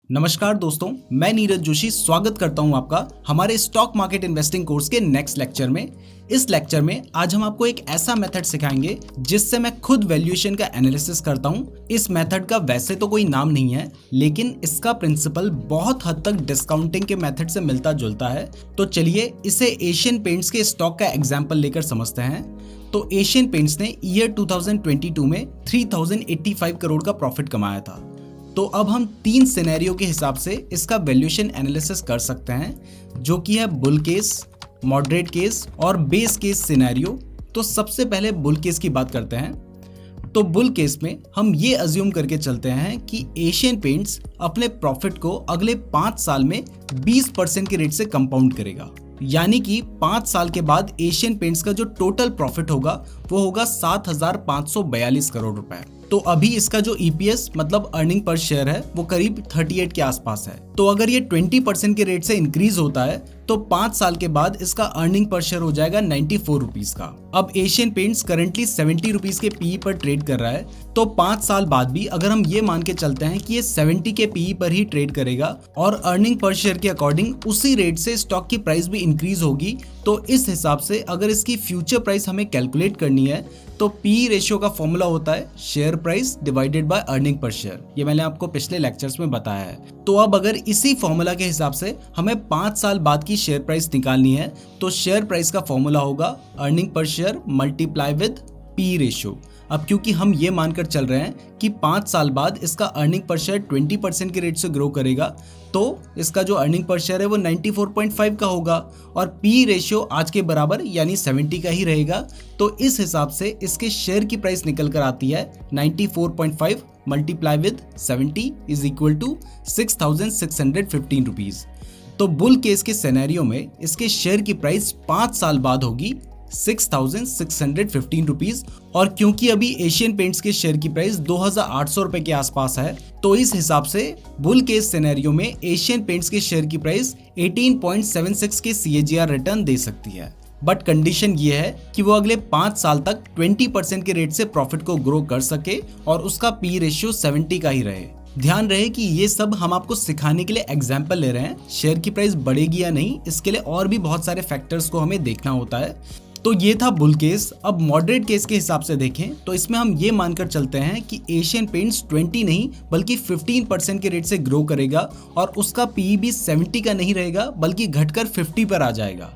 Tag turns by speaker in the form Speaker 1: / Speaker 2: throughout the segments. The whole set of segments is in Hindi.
Speaker 1: नमस्कार दोस्तों, मैं नीरज जोशी स्वागत करता हूं आपका हमारे स्टॉक मार्केट इन्वेस्टिंग कोर्स के नेक्स्ट लेक्चर में। इस लेक्चर में आज हम आपको एक ऐसा मेथड सिखाएंगे जिससे मैं खुद वैल्यूएशन का एनालिसिस करता हूं। इस मेथड का वैसे तो कोई नाम नहीं है, लेकिन इसका प्रिंसिपल बहुत हद तक डिस्काउंटिंग के मेथड से मिलता जुलता है। तो चलिए इसे एशियन पेंट्स के स्टॉक का एग्जाम्पल लेकर समझते हैं। तो एशियन पेंट्स ने ईयर 2022 में 3085 करोड़ का प्रॉफिट कमाया था। तो अब हम तीन सिनेरियो के हिसाब से इसका वैल्यूएशन एनालिसिस कर सकते हैं, जो कि है बुल केस, मॉडरेट केस और बेस केस सिनेरियो। तो सबसे पहले बुल केस की बात करते हैं। तो बुल केस में हम ये अज्यूम करके चलते हैं कि एशियन पेंट्स अपने प्रॉफिट को अगले 5 साल में 20% के रेट से कंपाउंड करेगा, यानी कि 5 साल के बाद एशियन पेंट्स का जो टोटल प्रॉफिट होगा वो होगा 7,542 करोड़ रुपए। तो अभी इसका जो ईपीएस मतलब अर्निंग पर शेयर है वो करीब 38 के आसपास है। तो अगर ये 20% के रेट से इंक्रीज होता है तो 5 साल के बाद इसका अर्निंग पर शेयर हो जाएगा 94 रुपीज का। अब एशियन पेंट्स करंटली 70 रुपीज के पीई पर ट्रेड कर रहा है, तो 5 साल बाद भी अगर हम ये मान के चलते हैं कि ये 70 के पीई पर ही ट्रेड करेगा और अर्निंग पर शेयर के अकॉर्डिंग उसी रेट से स्टॉक की प्राइस भी इंक्रीज होगी। तो इस हिसाब से अगर इसकी फ्यूचर प्राइस हमें कैलकुलेट करनी है तो पी रेशियो का फॉर्मूला होता है share price divided by earning per share. ये मैंने आपको पिछले लेक्चर्स में बताया है। तो अब अगर इसी फॉर्मूला के हिसाब से हमें 5 साल बाद की शेयर प्राइस निकालनी है तो शेयर प्राइस का फॉर्मूला होगा earning per share multiply with P ratio. अब क्योंकि हम ये मानकर चल रहे हैं कि 5 साल बाद इसका अर्निंग पर शेयर 20% के रेट से ग्रो करेगा, तो इसका जो अर्निंग पर शेयर है वो 94.5 का होगा और पी रेशियो आज के बराबर यानी 70 का ही रहेगा। तो इस हिसाब से इसके शेयर की प्राइस निकल कर आती है 94.5 multiply with 70 is equal to 6,615 rupees. तो बुल केस के सिनेरियो में इसके शेयर की प्राइस 5 साल बाद होगी 6,615 रुपीज, और क्योंकि अभी एशियन पेंट्स के शेयर की प्राइस 2,800 रुपए के आसपास है, तो इस हिसाब से बुल केस सिनेरियो में एशियन पेंट्स के शेयर की प्राइस 18.76 के CAGR रिटर्न दे सकती है। बट कंडीशन ये है कि वो अगले 5 साल तक 20% के रेट से प्रॉफिट को ग्रो कर सके और उसका पी रेशियो 70 का ही रहे। ध्यान रहे कि ये सब हम आपको सिखाने के लिए एग्जाम्पल ले रहे हैं, शेयर की प्राइस बढ़ेगी या नहीं इसके लिए और भी बहुत सारे फैक्टर्स को हमें देखना होता है। तो ये था बुल केस। अब मॉडरेट केस के हिसाब से देखें तो इसमें हम ये मानकर चलते हैं कि एशियन पेंट्स 20 नहीं बल्कि 15% के रेट से ग्रो करेगा और उसका पीई भी 70 का नहीं रहेगा बल्कि घटकर 50 पर आ जाएगा।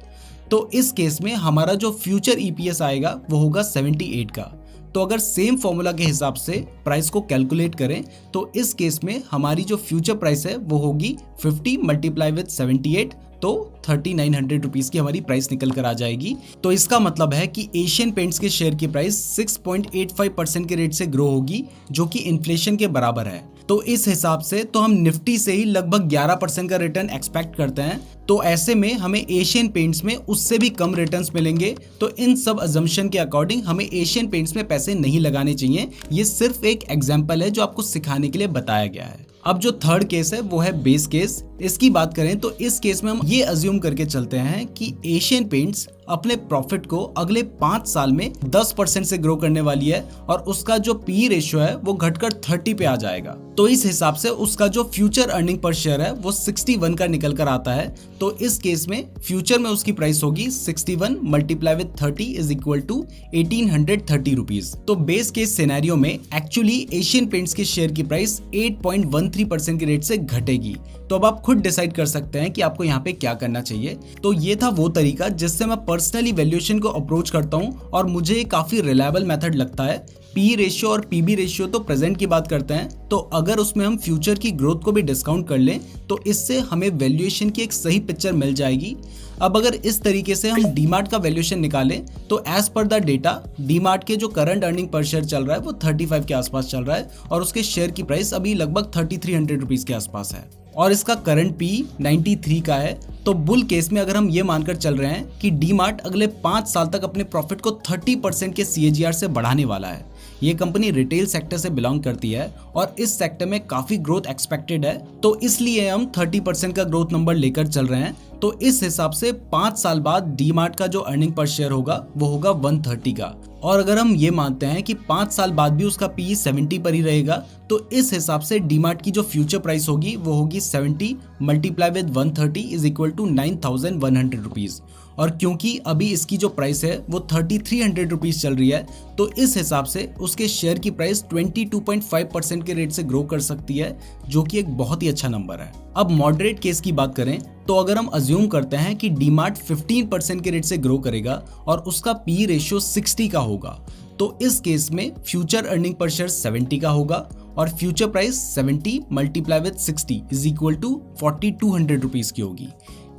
Speaker 1: तो इस केस में हमारा जो फ्यूचर ईपीएस आएगा वो होगा 78 का। तो अगर सेम फॉर्मूला के हिसाब से प्राइस को कैलकुलेट करें तो इस केस में हमारी जो फ्यूचर प्राइस है वो होगी 50 मल्टीप्लाई विद 78, तो 3,900 रुपीज की हमारी प्राइस निकल कर आ जाएगी। तो इसका मतलब है कि एशियन पेंट्स के शेयर की प्राइस 6.85% के रेट से ग्रो होगी, जो कि इन्फ्लेशन के बराबर है। तो इस हिसाब से तो हम निफ्टी से ही लगभग 11% का रिटर्न एक्सपेक्ट करते हैं। तो ऐसे में हमें एशियन पेंट्स में उससे भी कम रिटर्न्स मिलेंगे। तो इन सब अजम्पशन के अकॉर्डिंग हमें एशियन पेंट्स में पैसे नहीं लगाने चाहिए। ये सिर्फ एक एग्जाम्पल है जो आपको सिखाने के लिए बताया गया है। अब जो थर्ड केस है वो है बेस केस। इसकी बात करें तो इस केस में हम ये अज्यूम करके चलते हैं कि एशियन पेंट्स अपने प्रॉफिट को अगले 5 साल में 10% से ग्रो करने वाली है और उसका जो पी रेशियो है वो घटकर 30 पे आ जाएगा। तो इस हिसाब से उसका जो फ्यूचर अर्निंग पर शेयर है वो 61 का निकल कर आता है। तो इस केस में फ्यूचर में उसकी प्राइस होगी 61 multiply with 30 is equal to 1830 rupees. तो बेस केस सिनेरियो में एक्चुअली एशियन पेंट्स के शेयर की प्राइस 8.13% के रेट से घटेगी। तो अब आप खुद डिसाइड कर सकते हैं कि आपको यहाँ पे क्या करना चाहिए। तो ये था वो तरीका जिससे मैं पर्सनली वैल्यूएशन को अप्रोच करता हूँ और मुझे काफी रिलायबल मेथड लगता है। पी रेशियो और पीबी रेशियो तो प्रेजेंट की बात करते हैं, तो अगर उसमें हम फ्यूचर की ग्रोथ को भी डिस्काउंट कर लें तो इससे हमें वैल्यूएशन की एक सही पिक्चर मिल जाएगी। अब अगर इस तरीके से हम डीमार्ट का वैल्यूएशन निकालें तो as per the data DMart के जो करंट अर्निंग पर शेयर चल रहा है वो 35 के आसपास चल रहा है और उसके शेयर की प्राइस अभी लगभग 3,300 रुपीज के आसपास है और इसका करंट पी 93 का है। तो बुल केस में अगर हम ये मानकर चल रहे हैं कि डीमार्ट अगले 5 साल तक अपने प्रॉफिट को 30% के CAGR से बढ़ाने वाला है। ये कंपनी रिटेल सेक्टर से बिलोंग करती है और इस सेक्टर में काफी ग्रोथ एक्सपेक्टेड है, तो इसलिए हम 30% का ग्रोथ नंबर लेकर चल रहे हैं। तो इस हिसाब से 5 साल बाद डीमार्ट का जो अर्निंग पर शेयर होगा वो होगा 130 का। और अगर हम ये मानते हैं कि 5 साल बाद भी उसका पीई 70 पर ही रहेगा, तो इस हिसाब से डीमार्ट की जो फ्यूचर प्राइस होगी वो होगी 70 multiply with 130 is equal to 9,100 rupees. और क्योंकि अभी इसकी जो प्राइस है वो 3,300 रुपीज चल रही है, तो इस हिसाब से उसके शेयर की प्राइस 22.5% के रेट से ग्रो कर सकती है, जो कि एक बहुत ही अच्छा नंबर है। अब मॉडरेट केस की बात करें तो अगर हम अज्यूम करते हैं कि डीमार्ट 15% के रेट से ग्रो करेगा और उसका पी रेशियो 60 का होगा, तो इस केस में फ्यूचर अर्निंग पर शेयर 70 का होगा और future price 70 multiply with 60 is equal to 4,200 rupees की होगी।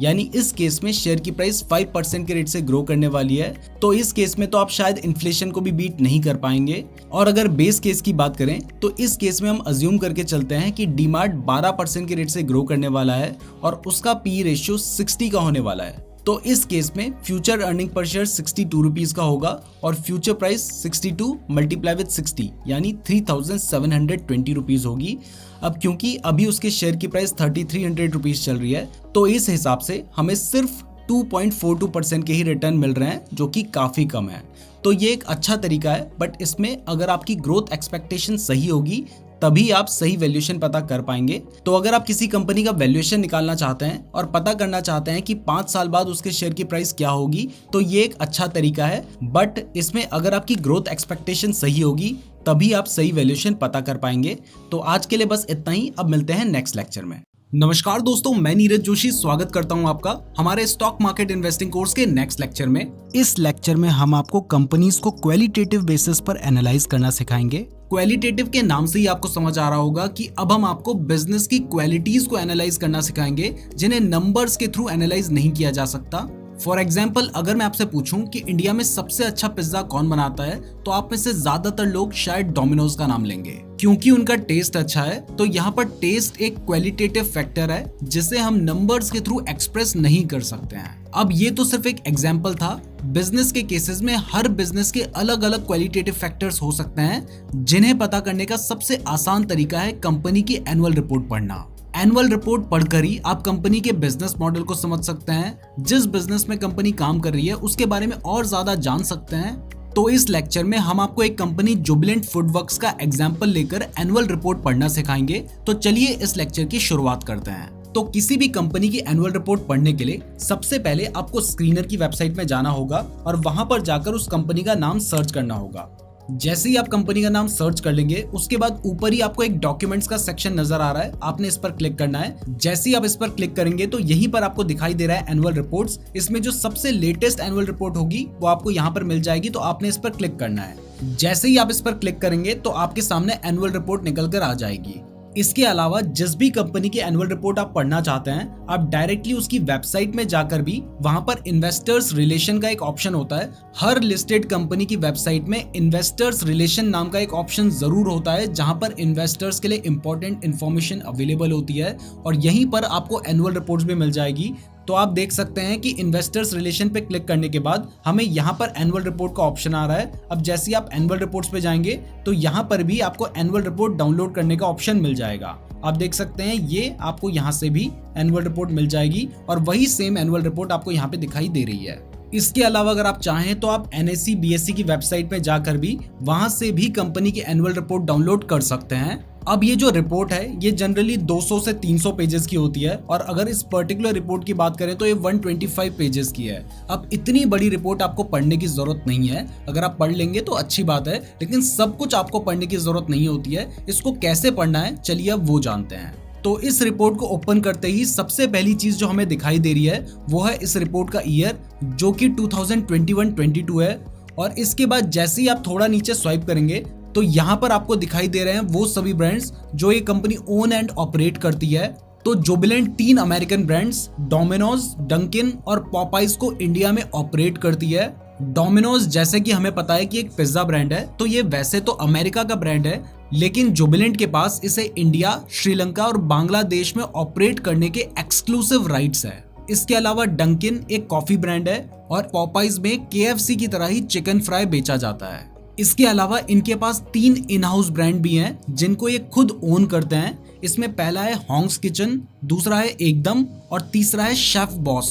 Speaker 1: यानी इस केस में शेयर की प्राइस 5% के रेट से ग्रो करने वाली है। तो इस केस में तो आप शायद इन्फ्लेशन को भी बीट नहीं कर पाएंगे। और अगर बेस केस की बात करें तो इस केस में हम अज्यूम करके चलते हैं कि डीमार्ट 12% के रेट से ग्रो करने वाला है और उसका पी रेशियो 60 का होने वाला है। तो इस केस में future earning per share 62 rupees का होगा और फ्यूचर प्राइस 62 मल्टीप्लाई विद 60 यानी 3,720 रुपीज होगी। अब क्योंकि अभी उसके शेयर की प्राइस 3,300 रुपीज चल रही है, तो इस हिसाब से हमें सिर्फ 2.42% के ही रिटर्न मिल रहे हैं, जो कि काफी कम है। तो ये एक अच्छा तरीका है, बट इसमें अगर आपकी ग्रोथ एक्सपेक्टेशन सही होगी तभी आप सही वैल्यूएशन पता कर पाएंगे। तो अगर आप किसी कंपनी का वैल्यूएशन निकालना चाहते हैं और पता करना चाहते हैं कि 5 साल बाद उसके शेयर की प्राइस क्या होगी, तो ये एक अच्छा तरीका है। बट इसमें अगर आपकी ग्रोथ एक्सपेक्टेशन सही होगी तभी आप सही वैल्यूएशन पता कर पाएंगे। तो आज के लिए बस इतना ही। अब मिलते हैं नेक्स्ट लेक्चर में। नमस्कार दोस्तों, मैं नीरज जोशी स्वागत करता हूं आपका हमारे स्टॉक मार्केट इन्वेस्टिंग कोर्स के नेक्स्ट लेक्चर में। इस लेक्चर में हम आपको कंपनीज को क्वालिटेटिव बेसिस पर एनालाइज करना सिखाएंगे। क्वालिटेटिव के नाम से ही आपको समझ आ रहा होगा कि अब हम आपको बिजनेस की क्वालिटीज को एनालाइज करना सिखाएंगे, जिन्हें नंबर्स के थ्रू एनालाइज नहीं किया जा सकता। फॉर एग्जाम्पल, अगर मैं आपसे पूछूं कि इंडिया में सबसे अच्छा पिज्जा कौन बनाता है, तो आप में से ज्यादातर लोग शायद डोमिनोज का नाम लेंगे, क्योंकि उनका टेस्ट अच्छा है। तो यहाँ पर टेस्ट एक क्वालिटेटिव फैक्टर है जिसे हम नंबर्स के थ्रू एक्सप्रेस नहीं कर सकते हैं। अब ये तो सिर्फ एक एग्जाम्पल था। बिजनेस के केसेस में हर बिजनेस के अलग अलग क्वालिटेटिव फैक्टर्स हो सकते हैं, जिन्हें पता करने का सबसे आसान तरीका है कंपनी की एनुअल रिपोर्ट पढ़ना। एनुअल रिपोर्ट पढ़कर ही आप कंपनी के बिजनेस मॉडल को समझ सकते हैं, जिस बिजनेस में कंपनी काम कर रही है उसके बारे में और ज्यादा जान सकते हैं। तो इस लेक्चर में हम आपको एक कंपनी जुबिलेंट फूडवर्क्स का एग्जांपल लेकर एनुअल रिपोर्ट पढ़ना सिखाएंगे। तो चलिए इस लेक्चर की शुरुआत करते हैं। तो किसी भी कंपनी की एनुअल रिपोर्ट पढ़ने के लिए सबसे पहले आपको स्क्रीनर की वेबसाइट में जाना होगा और वहां पर जाकर उस कंपनी का नाम सर्च करना होगा। जैसे ही आप कंपनी का नाम सर्च कर लेंगे, उसके बाद ऊपर ही आपको एक डॉक्यूमेंट्स का सेक्शन नजर आ रहा है, आपने इस पर क्लिक करना है। जैसे ही आप इस पर क्लिक करेंगे तो यहीं पर आपको दिखाई दे रहा है एनुअल रिपोर्ट्स। इसमें जो सबसे लेटेस्ट एनुअल रिपोर्ट होगी वो आपको यहाँ पर मिल जाएगी, तो आपने इस पर क्लिक करना है। जैसे ही आप इस पर क्लिक करेंगे तो आपके सामने एनुअल रिपोर्ट निकल कर आ जाएगी। इसके अलावा जिस भी कंपनी की एनुअल रिपोर्ट आप पढ़ना चाहते हैं, आप डायरेक्टली उसकी वेबसाइट में जाकर भी वहां पर इन्वेस्टर्स रिलेशन का एक ऑप्शन होता है। हर लिस्टेड कंपनी की वेबसाइट में इन्वेस्टर्स रिलेशन नाम का एक ऑप्शन जरूर होता है, जहां पर इन्वेस्टर्स के लिए इंपॉर्टेंट इन्फॉर्मेशन अवेलेबल होती है और यहीं पर आपको एनुअल रिपोर्ट्स भी मिल जाएगी। तो आप देख सकते हैं कि इन्वेस्टर्स रिलेशन पे क्लिक करने के बाद हमें यहाँ पर एनुअल रिपोर्ट का ऑप्शन आ रहा है। अब जैसे ही आप एनुअल रिपोर्ट्स पे जाएंगे तो यहाँ पर भी आपको एनुअल रिपोर्ट डाउनलोड करने का ऑप्शन मिल जाएगा। आप देख सकते हैं ये आपको यहाँ से भी एनुअल रिपोर्ट मिल जाएगी और वही सेम एनुअल रिपोर्ट आपको यहाँ पे दिखाई दे रही है। इसके अलावा अगर आप चाहें तो आप NSE BSE की वेबसाइट में जाकर भी वहां से भी कंपनी की एनुअल रिपोर्ट डाउनलोड कर सकते हैं। अब ये जो रिपोर्ट है ये जनरली 200 से 300 पेजेस की होती है और अगर इस पर्टिकुलर रिपोर्ट की बात करें तो ये 125 पेजेस की है। अब इतनी बड़ी रिपोर्ट आपको पढ़ने की जरूरत नहीं है। अगर आप पढ़ लेंगे तो अच्छी बात है, लेकिन सब कुछ आपको पढ़ने की जरूरत नहीं होती है। इसको कैसे पढ़ना है चलिए अब वो जानते हैं। तो इस रिपोर्ट को ओपन करते ही सबसे पहली चीज जो हमें दिखाई दे रही है वो है इस रिपोर्ट का ईयर, जो कि 2021-22 है। और इसके बाद जैसे ही आप थोड़ा नीचे स्वाइप करेंगे तो यहाँ पर आपको दिखाई दे रहे हैं वो सभी ब्रांड्स जो ये कंपनी ओन एंड ऑपरेट करती है। तो Jubilant 3 American brands Domino's, Dunkin और पॉपाइज को इंडिया में ऑपरेट करती है। डोमिनोज जैसे कि हमें पता है कि एक पिज्जा ब्रांड है, तो ये वैसे तो अमेरिका का ब्रांड है, लेकिन जुबिलेंट के पास इसे इंडिया, श्रीलंका और बांग्लादेश में ऑपरेट करने के एक्सक्लूसिव राइट्स है। इसके अलावा डंकिन एक कॉफी ब्रांड है और पॉपाइज में KFC की तरह ही चिकन फ्राई बेचा जाता है। इसके अलावा इनके पास 3 इन हाउस ब्रांड भी हैं जिनको ये खुद ओन करते हैं। इसमें पहला है हॉन्ग्स किचन, दूसरा है एकदम और तीसरा है शेफ बॉस।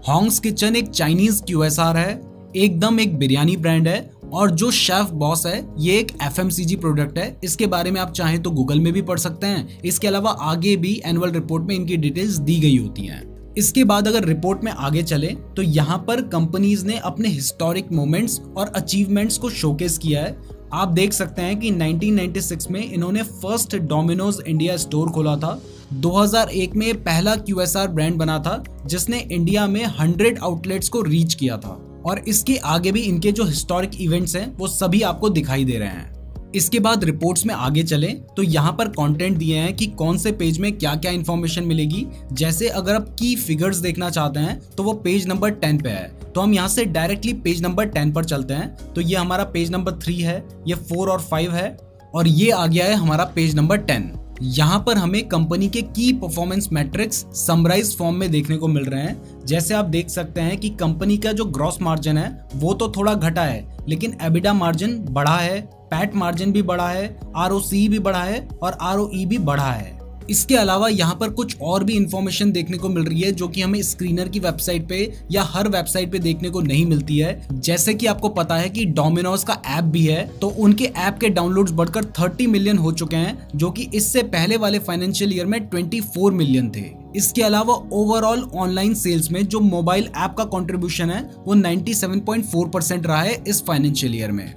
Speaker 1: हॉन्ग्स किचन एक चाइनीज QSR है, एकदम एक बिरयानी ब्रांड है और जो शेफ बॉस है ये एक FMCG प्रोडक्ट है। इसके बारे में आप चाहें तो गूगल में भी पढ़ सकते हैं। इसके अलावा आगे भी एनुअल रिपोर्ट में इनकी डिटेल्स दी गई होती हैं। इसके बाद अगर रिपोर्ट में आगे चले तो यहाँ पर कंपनीज ने अपने हिस्टोरिक मोमेंट्स और अचीवमेंट्स को शोकेस किया है। आप देख सकते हैं कि 1996 में इन्होंने फर्स्ट डोमिनोज इंडिया स्टोर खोला था। 2001 में पहला QSR ब्रांड बना था जिसने इंडिया में 100 आउटलेट्स को रीच किया था और इसके आगे भी इनके जो हिस्टोरिक इवेंट्स हैं वो सभी आपको दिखाई दे रहे हैं। इसके बाद रिपोर्ट्स में आगे चलें तो यहाँ पर कंटेंट दिए हैं कि कौन से पेज में क्या क्या इन्फॉर्मेशन मिलेगी। जैसे अगर आप की फिगर्स देखना चाहते हैं तो वो पेज नंबर 10 पे है, तो हम यहाँ से डायरेक्टली पेज नंबर 10 पर चलते हैं। तो ये हमारा पेज नंबर 3 है, ये 4 और 5 है और ये आ गया है हमारा पेज नंबर 10। यहाँ पर हमें कंपनी के की परफॉर्मेंस मैट्रिक्स समराइज फॉर्म में देखने को मिल रहे हैं। जैसे आप देख सकते हैं कि कंपनी का जो ग्रॉस मार्जिन है वो तो थोड़ा घटा है, लेकिन एबिडा मार्जिन बढ़ा है, पैट मार्जिन भी बढ़ा है, ROC भी बढ़ा है और ROE भी बढ़ा है। इसके अलावा यहाँ पर कुछ और भी इंफॉर्मेशन देखने को मिल रही है जो कि हमें स्क्रीनर की वेबसाइट पे या हर वेबसाइट पे देखने को नहीं मिलती है। जैसे कि आपको पता है कि डोमिनोज का ऐप भी है, तो उनके ऐप के डाउनलोड्स बढ़कर 30 मिलियन हो चुके हैं, जो कि इससे पहले वाले फाइनेंशियल ईयर में 24 मिलियन थे। इसके अलावा ओवरऑल ऑनलाइन सेल्स में जो मोबाइल ऐप का कंट्रीब्यूशन है वो 97.4% रहा है इस फाइनेंशियल ईयर में।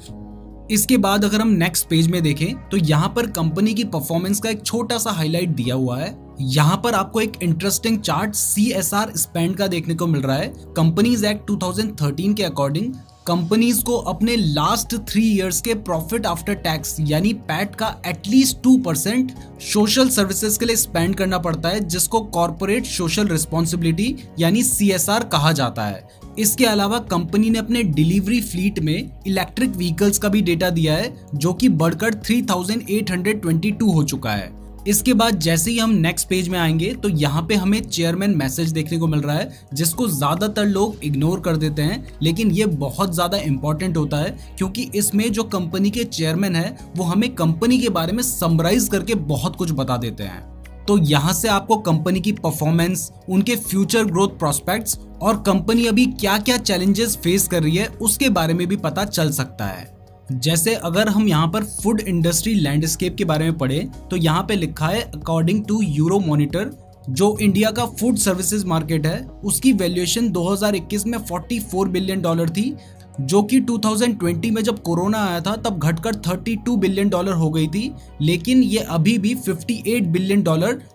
Speaker 1: इसके बाद अगर हम नेक्स्ट पेज में देखें तो यहाँ पर कंपनी की परफॉर्मेंस का एक छोटा सा हाईलाइट दिया हुआ है। यहाँ पर आपको एक इंटरेस्टिंग चार्ट CSR स्पेंड का देखने को मिल रहा है। कंपनीज एक्ट 2013 के अकॉर्डिंग कंपनीज को अपने लास्ट 3 इयर्स के प्रॉफिट आफ्टर टैक्स यानी पैट का एटलीस्ट 2% सोशल सर्विसेज के लिए स्पेंड करना पड़ता है, जिसको कॉर्पोरेट सोशल रिस्पॉन्सिबिलिटी यानी CSR कहा जाता है। इसके अलावा कंपनी ने अपने डिलीवरी फ्लीट में इलेक्ट्रिक व्हीकल्स का भी डेटा दिया है जो कि बढ़कर 3822 हो चुका है। इसके बाद जैसे ही हम नेक्स्ट पेज में आएंगे तो यहाँ पे हमें चेयरमैन मैसेज देखने को मिल रहा है, जिसको ज्यादातर लोग इग्नोर कर देते हैं, लेकिन ये बहुत ज्यादा इंपॉर्टेंट होता है क्योंकि इसमें जो कंपनी के चेयरमैन है वो हमें कंपनी के बारे में समराइज करके बहुत कुछ बता देते हैं। तो यहाँ से आपको कंपनी की परफॉर्मेंस, उनके फ्यूचर ग्रोथ प्रोस्पेक्ट्स और कंपनी अभी क्या क्या चैलेंजेस फेस कर रही है उसके बारे में भी पता चल सकता है। जैसे अगर हम यहाँ पर फूड इंडस्ट्री लैंडस्केप के बारे में पढ़ें तो यहाँ पे लिखा है अकॉर्डिंग टू यूरो मॉनिटर, जो इंडिया का फूड सर्विसेज मार्केट है उसकी वैल्यूएशन 2021 में $44 बिलियन थी, जो कि 2020 में जब कोरोना आया था तब घटकर $32 बिलियन हो गई थी। लेकिन ये अभी भी $58 बिलियन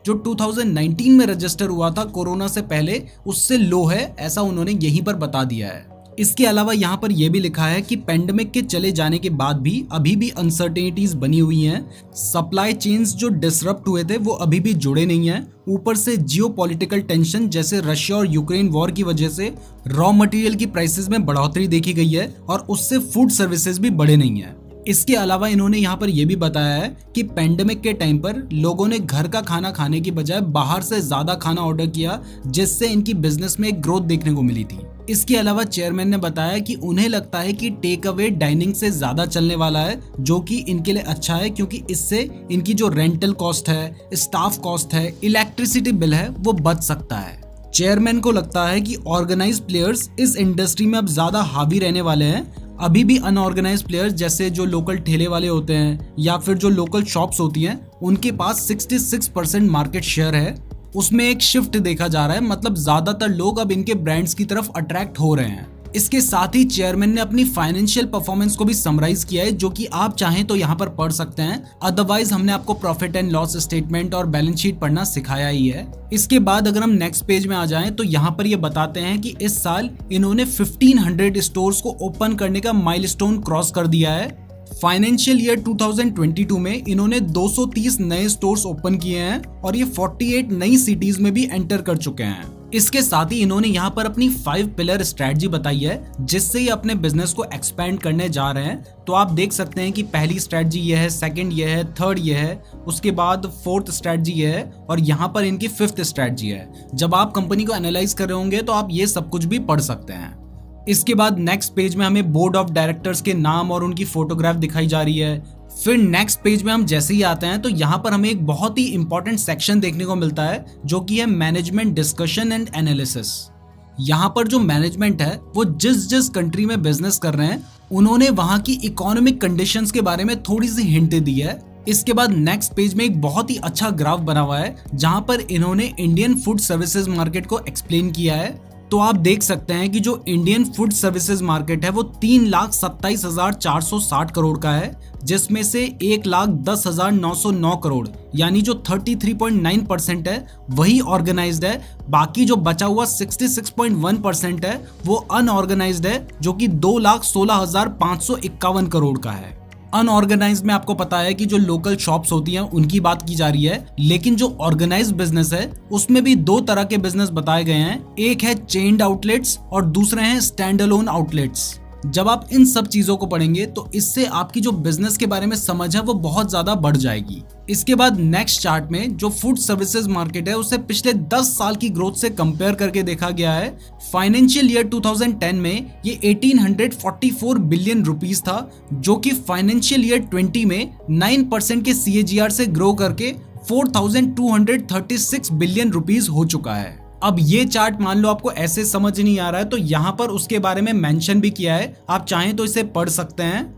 Speaker 1: जो 2019 में रजिस्टर हुआ था कोरोना से पहले उससे लो है, ऐसा उन्होंने यहीं पर बता दिया है। इसके अलावा यहाँ पर यह भी लिखा है कि पेंडेमिक के चले जाने के बाद भी अभी भी अनसर्टेनिटीज बनी हुई हैं। सप्लाई चेन्स जो डिसरप्ट हुए थे वो अभी भी जुड़े नहीं हैं। ऊपर से जियोपॉलिटिकल टेंशन जैसे रशिया और यूक्रेन वॉर की वजह से रॉ मटेरियल की प्राइसेस में बढ़ोतरी देखी गई है और उससे फूड सर्विसेज भी बढ़े नहीं है। इसके अलावा इन्होंने यहाँ पर यह भी बताया है कि पेंडेमिक के टाइम पर लोगों ने घर का खाना खाने की बजाय बाहर से ज्यादा खाना ऑर्डर किया, जिससे इनकी बिजनेस में एक ग्रोथ देखने को मिली थी। इसके अलावा चेयरमैन ने बताया कि उन्हें लगता है कि टेक अवे डाइनिंग से ज्यादा चलने वाला है, जो कि इनके लिए अच्छा है क्योंकि इससे इनकी जो रेंटल कॉस्ट है, स्टाफ कॉस्ट है, इलेक्ट्रिसिटी बिल है वो बच सकता है। चेयरमैन को लगता है कि ऑर्गेनाइज्ड प्लेयर्स इस इंडस्ट्री में अब ज्यादा हावी रहने वाले हैं। अभी भी अनऑर्गेनाइज्ड प्लेयर्स जैसे जो लोकल ठेले वाले होते हैं या फिर जो लोकल शॉप्स होती हैं उनके पास 66% मार्केट शेयर है। उसमें एक शिफ्ट देखा जा रहा है, मतलब ज्यादातर लोग अब इनके ब्रांड्स की तरफ अट्रैक्ट हो रहे हैं। इसके साथ ही चेयरमैन ने अपनी फाइनेंशियल परफॉर्मेंस को भी समराइज किया है, जो कि आप चाहें तो यहाँ पर पढ़ सकते हैं। अदरवाइज हमने आपको प्रॉफिट एंड लॉस स्टेटमेंट और बैलेंस शीट पढ़ना सिखाया ही है। इसके बाद अगर हम नेक्स्ट पेज में आ जाएं तो यहाँ पर ये बताते हैं कि इस साल इन्होंने 1500 स्टोर्स को ओपन करने का माइलस्टोन क्रॉस कर दिया है। फाइनेंशियल ईयर 2022 में इन्होंने 230 नए स्टोर्स ओपन किए हैं और ये 48 नई सिटीज में भी एंटर कर चुके हैं। इसके साथ ही इन्होंने यहाँ पर अपनी 5 पिलर स्ट्रेटजी बताई है, जिससे ये अपने बिजनेस को एक्सपेंड करने जा रहे हैं। तो आप देख सकते हैं कि पहली स्ट्रेटजी ये है, सेकंड ये है, थर्ड ये है, उसके बाद फोर्थ स्ट्रेटजी ये है और यहाँ पर इनकी 5th स्ट्रेटजी है। जब आप कंपनी को एनालाइज कर रहे होंगे तो आप ये सब कुछ भी पढ़ सकते हैं। इसके बाद नेक्स्ट पेज में हमें बोर्ड ऑफ डायरेक्टर्स के नाम और उनकी फोटोग्राफ दिखाई जा रही है। फिर नेक्स्ट पेज में हम जैसे ही आते हैं तो यहाँ पर हमें एक बहुत ही इंपॉर्टेंट सेक्शन देखने को मिलता है जो कि है मैनेजमेंट डिस्कशन एंड एनालिसिस। यहाँ पर जो मैनेजमेंट है वो जिस जिस कंट्री में बिजनेस कर रहे हैं उन्होंने वहाँ की इकोनॉमिक कंडीशंस के बारे में थोड़ी सी हिंट दी है। इसके बाद नेक्स्ट पेज में एक बहुत ही अच्छा ग्राफ बना हुआ है जहाँ पर इन्होंने इंडियन फूड सर्विसेज मार्केट को एक्सप्लेन किया है। तो आप देख सकते हैं कि जो इंडियन फूड सर्विसेज मार्केट है वो 3,27,460 करोड़ का है, जिसमें से 1,10,909 करोड़ यानी जो 33.9% है वही ऑर्गेनाइज्ड है। बाकी जो बचा हुआ 66.1% है वो अनऑर्गेनाइज्ड है, जो कि 2,16,551 करोड़ का है। अनऑर्गेनाइज्ड में आपको पता है कि जो लोकल शॉप्स होती हैं उनकी बात की जा रही है, लेकिन जो ऑर्गेनाइज्ड बिजनेस है उसमें भी दो तरह के बिजनेस बताए गए हैं। एक है चेन्ड आउटलेट्स और दूसरे हैं स्टैंड अलोन आउटलेट्स। जब आप इन सब चीजों को पढ़ेंगे तो इससे आपकी जो बिजनेस के बारे में समझ है वो बहुत ज्यादा बढ़ जाएगी। इसके बाद नेक्स्ट चार्ट में जो फूड सर्विसेज मार्केट है उसे पिछले 10 साल की ग्रोथ से कंपेयर करके देखा गया है। फाइनेंशियल ईयर 2010 में ये 1844 बिलियन रुपीस था, जो कि फाइनेंशियल ईयर 20 में 9% के CAGR से ग्रो करके 4236 बिलियन रुपीस हो चुका है। अब ये चार्ट मान लो आपको ऐसे समझ नहीं आ रहा है तो यहाँ पर उसके बारे में मेंशन भी किया है, आप चाहें तो इसे पढ़ सकते हैं।